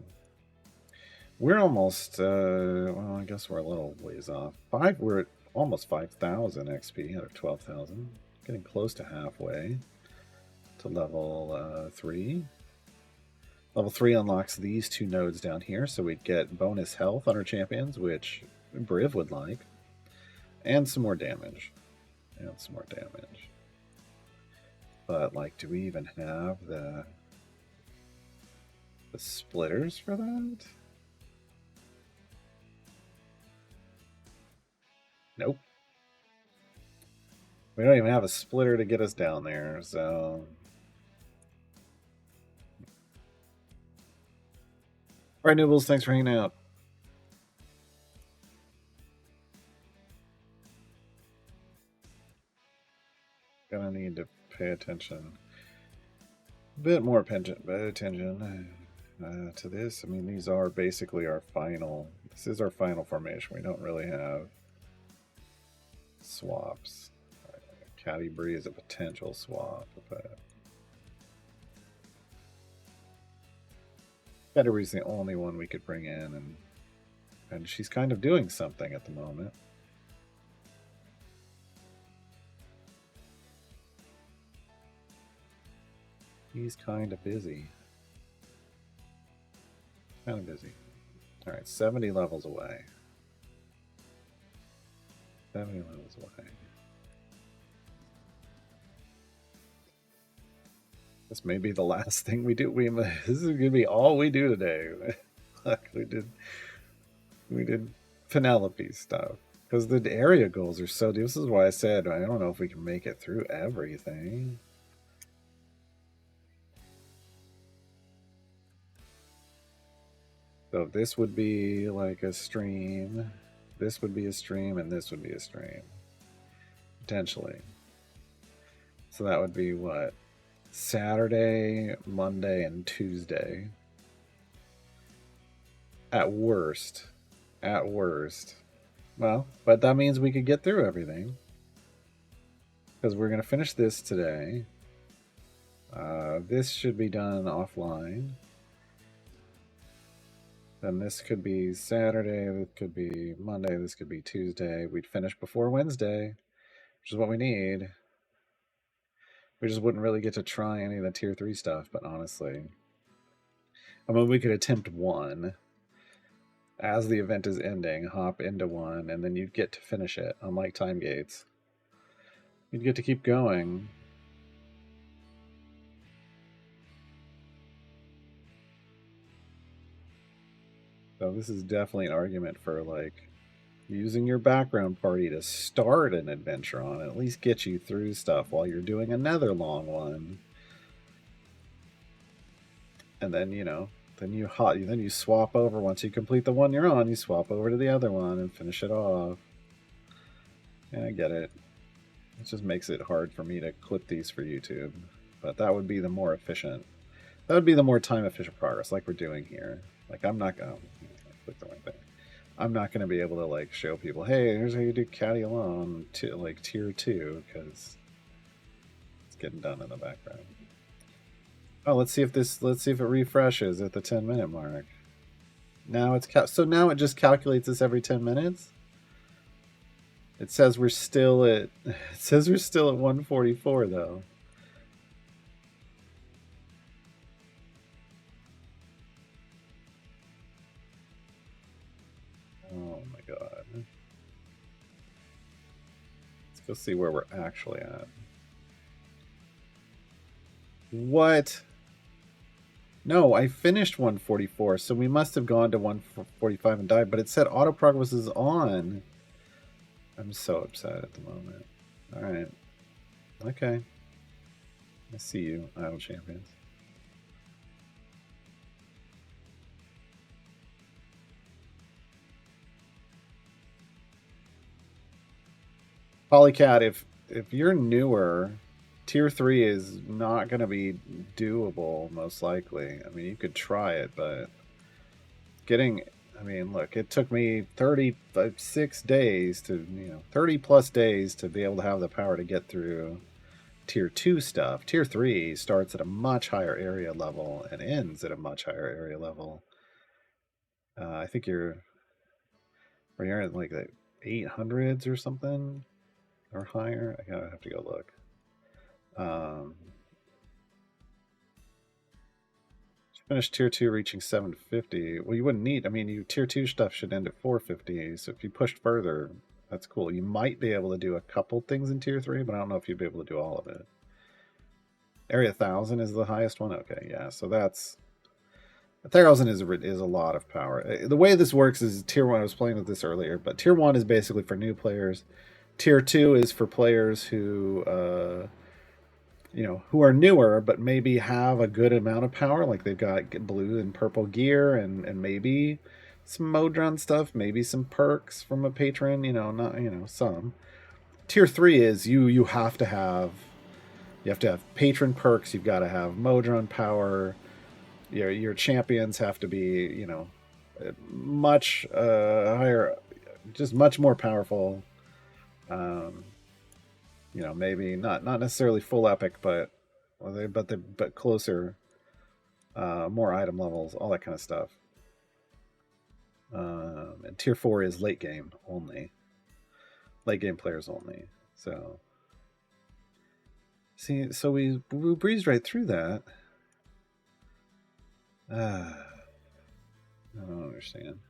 We're almost, well, I guess we're a little ways off. We're at almost 5,000 XP out of 12,000. Getting close to halfway to level 3. Level 3 unlocks these two nodes down here, so we get bonus health on our champions, which Briv would like. And some more damage. And some more damage. But, like, do we even have the splitters for that? Nope. We don't even have a splitter to get us down there, so... Alright, Noobles, thanks for hanging out. Gonna need to pay attention. A bit more attention to this. I mean, these are basically our final... This is our final formation. We don't really have swaps. Caddy Bree is a potential swap, but... Caddy Bree's the only one we could bring in, and she's kind of doing something at the moment. He's kind of busy. Kind of busy. Alright, 70 levels away. 70 levels away. This may be the last thing we do. This is gonna be all we do today. Look, we did Penelope stuff. Because the area goals are so... This is why I said I don't know if we can make it through everything. So this would be like a stream. This would be a stream, and this would be a stream. Potentially. So that would be what? Saturday, Monday, and Tuesday. At worst. Well, but that means we could get through everything. Because we're going to finish this today. This should be done offline. Then this could be Saturday, this could be Monday, this could be Tuesday. We'd finish before Wednesday, which is what we need. We just wouldn't really get to try any of the tier 3 stuff, but honestly. I mean, we could attempt one. As the event is ending, hop into one, and then you'd get to finish it, unlike time gates. You'd get to keep going. So this is definitely an argument for, like, using your background party to start an adventure on, at least get you through stuff while you're doing another long one. And then, then you swap over once you complete the one you're on, you swap over to the other one and finish it off. Yeah, I get it. It just makes it hard for me to clip these for YouTube. But that would be the more efficient. That would be the more time efficient progress, like we're doing here. Like, I'm not going to click the right thing. I'm not going to be able to, like, show people, hey, here's how you do Caddy Alone to, like, tier 2, because it's getting done in the background. Oh, let's see if it refreshes at the 10-minute mark. Now so now it just calculates this every 10 minutes? It says we're still at 144 though. Oh my god. Let's go see where we're actually at. What? No, I finished 144, so we must have gone to 145 and died, but it said auto progress is on. I'm so upset at the moment. Alright. Okay. I see you, Idle Champions. Polycat, if you're newer, tier 3 is not going to be doable, most likely. I mean, you could try it, but look, it took me 36 days to, 30 plus days to be able to have the power to get through tier 2 stuff. Tier 3 starts at a much higher area level and ends at a much higher area level. I think you're at like the 800s or something or higher. I gotta have to go look. Finish tier 2 reaching 750. Well, you wouldn't need, your tier 2 stuff should end at 450. So if you pushed further, that's cool. You might be able to do a couple things in tier 3, but I don't know if you'd be able to do all of it. Area 1000 is the highest one. Okay, yeah. So that's 1,000 is a lot of power. The way this works is tier 1. I was playing with this earlier, but tier 1 is basically for new players. Tier 2 is for players who who are newer but maybe have a good amount of power, like they've got blue and purple gear and maybe some Modron stuff, maybe some perks from a patron, not some. Tier 3 is you have to have patron perks, you've got to have Modron power, your champions have to be, much higher, just much more powerful. Maybe not necessarily full epic, but closer, more item levels, all that kind of stuff. And tier 4 is late game only, late game players only. So we breezed right through that. I don't understand.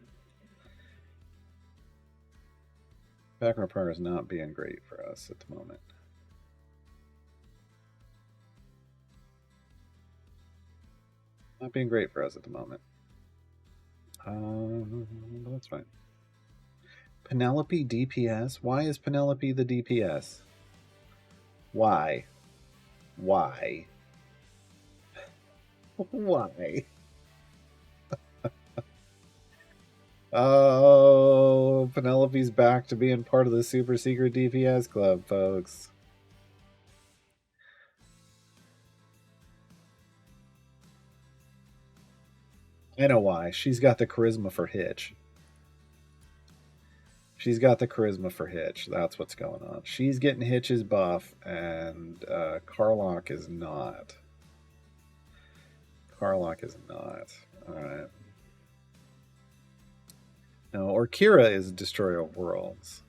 Background power is not being great for us at the moment. Not being great for us at the moment. But that's fine. Penelope DPS? Why is Penelope the DPS? Why? Why? Why? Oh, Penelope's back to being part of the super secret DPS club, folks. I know why. She's got the charisma for Hitch. She's got the charisma for Hitch. That's what's going on. She's getting Hitch's buff, and Carlock is not. Carlock is not. All right. No, or Kira is Destroyer of Worlds.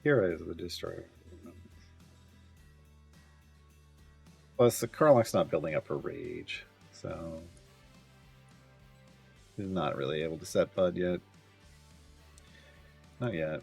Kira is the Destroyer. Plus, the Carlock's not building up her rage, so he's not really able to set Bud yet. Not yet.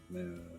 Move.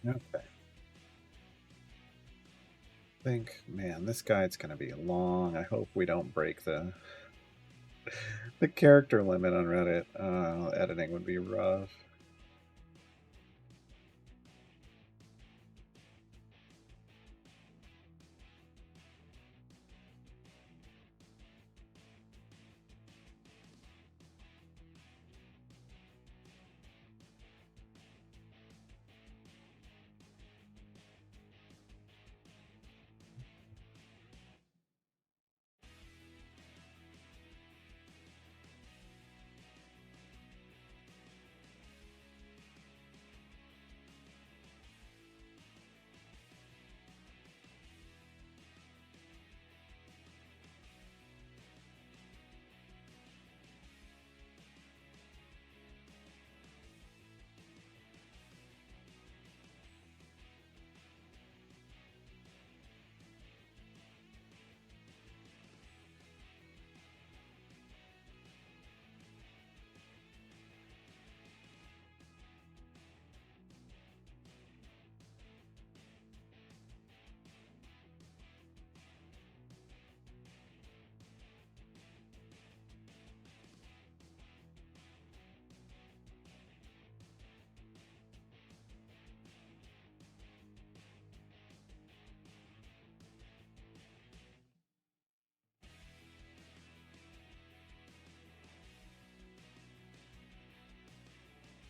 Okay. Man, this guide's going to be long. I hope we don't break the character limit on Reddit. Editing would be rough.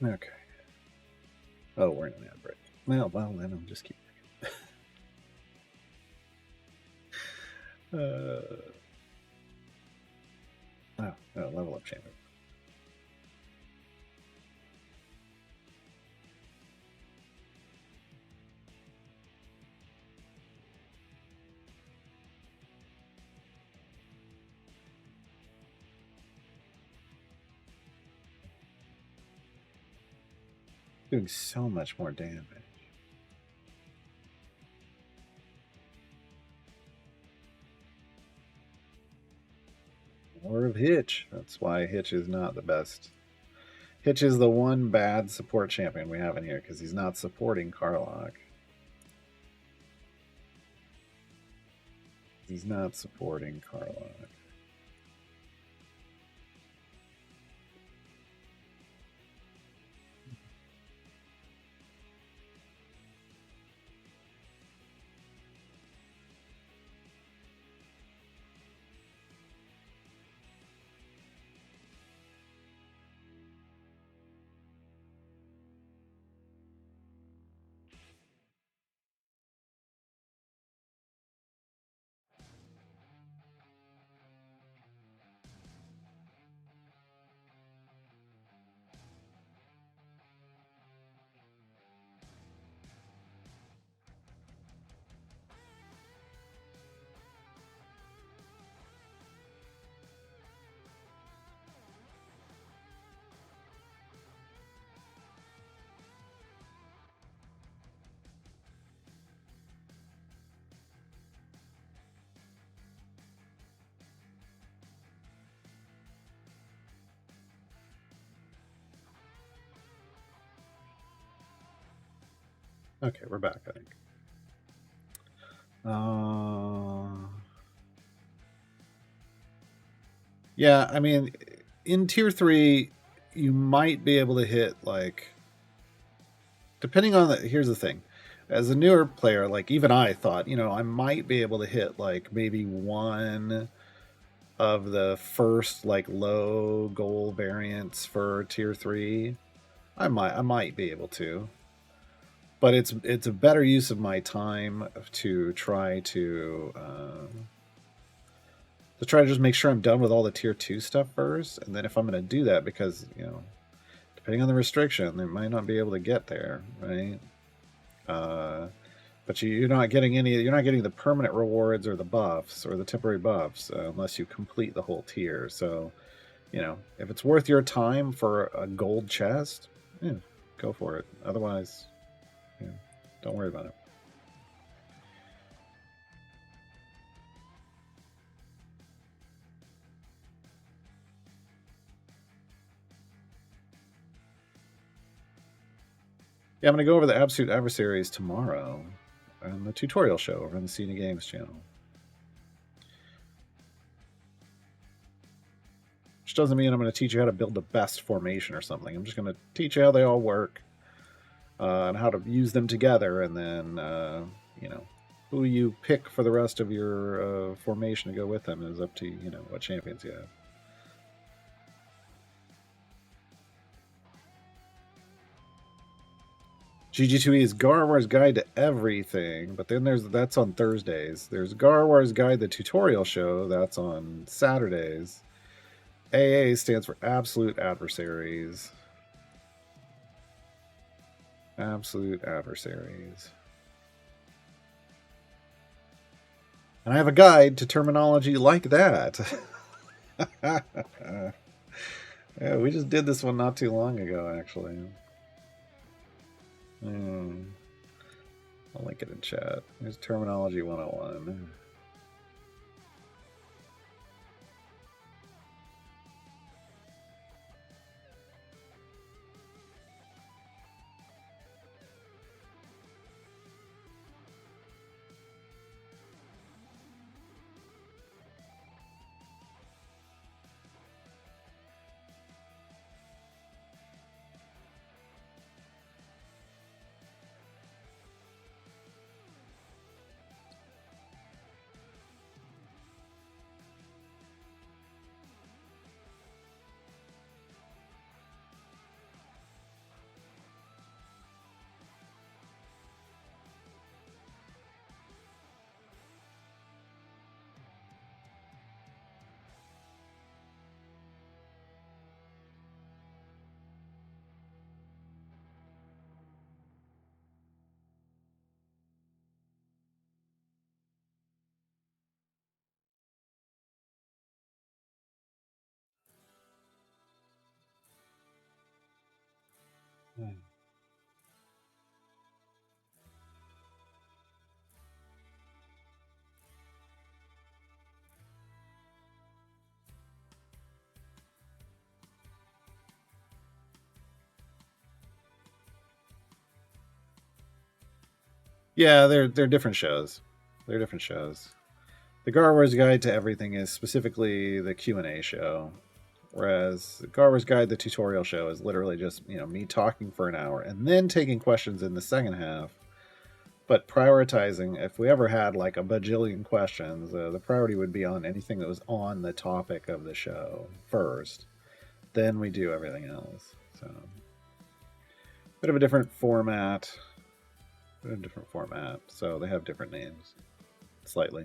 Okay. Oh, we're in an ad break. Well, then I'll just keep. Level up champion. Doing so much more damage. More of Hitch. That's why Hitch is not the best. Hitch is the one bad support champion we have in here because he's not supporting Karlach. He's not supporting Karlach. Okay, we're back, I think. Yeah, I mean, in tier 3, you might be able to hit, like, depending on the. Here's the thing. As a newer player, like, even I thought, I might be able to hit, like, maybe one of the first, like, low goal variants for tier 3. I might be able to. But it's a better use of my time to try to just make sure I'm done with all the tier 2 stuff first, and then if I'm going to do that, because depending on the restriction, they might not be able to get there, right? But you're not getting the permanent rewards or the buffs or the temporary buffs unless you complete the whole tier. So if it's worth your time for a gold chest, yeah, go for it. Otherwise, don't worry about it. Yeah, I'm going to go over the Absolute Adversaries tomorrow on the tutorial show over on the Cena Games channel. Which doesn't mean I'm going to teach you how to build the best formation or something. I'm just going to teach you how they all work and how to use them together, and then, who you pick for the rest of your formation to go with them is up to, what champions you have. GG2E is Garwar's Guide to Everything, but then that's on Thursdays. There's Garwar's Guide, the tutorial show, that's on Saturdays. AA stands for Absolute Adversaries. Absolute Adversaries. And I have a guide to terminology like that. Yeah, we just did this one not too long ago, actually. I'll link it in chat. Here's Terminology 101. Yeah, they're different shows. They're different shows. The Garwar's Guide to Everything is specifically the Q&A show, whereas the Garwar's Guide, the tutorial show, is literally just me talking for an hour and then taking questions in the second half. But prioritizing, if we ever had like a bajillion questions, the priority would be on anything that was on the topic of the show first. Then we do everything else. So, bit of a different format. So they have different names, slightly.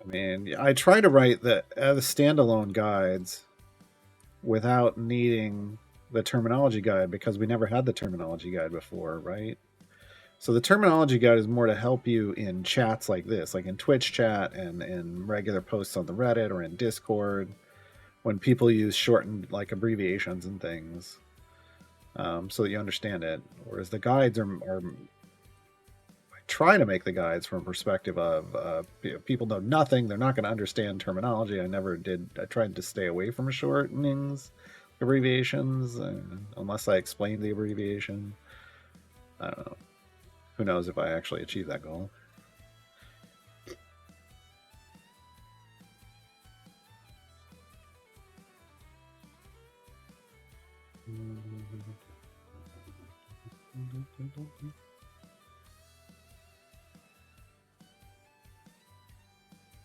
I mean, I try to write the standalone guides without needing the terminology guide because we never had the terminology guide before, right? So the terminology guide is more to help you in chats like this, like in Twitch chat and in regular posts on the Reddit or in Discord, when people use shortened like abbreviations and things, so that you understand it. Whereas the guides are try to make the guides from a perspective of people know nothing, they're not going to understand terminology. I never did. I tried to stay away from shortenings, abbreviations, unless I explained the abbreviation. I don't know. Who knows if I actually achieve that goal.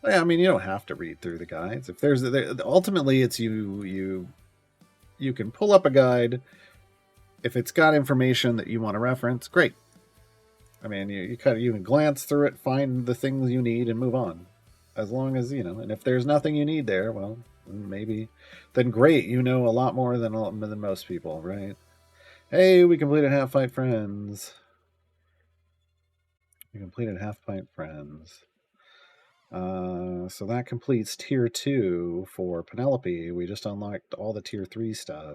Yeah, I mean, you don't have to read through the guides. If there's ultimately, it's you can pull up a guide. If it's got information that you want to reference, great. I mean, you can glance through it, find the things you need, and move on. As long as and if there's nothing you need there, well, maybe then great. You know a lot more than most people, right? Hey, we completed Half-Pint Friends. We completed Half-Pint Friends. So that completes tier 2 for Penelope. We just unlocked all the tier 3 stuff.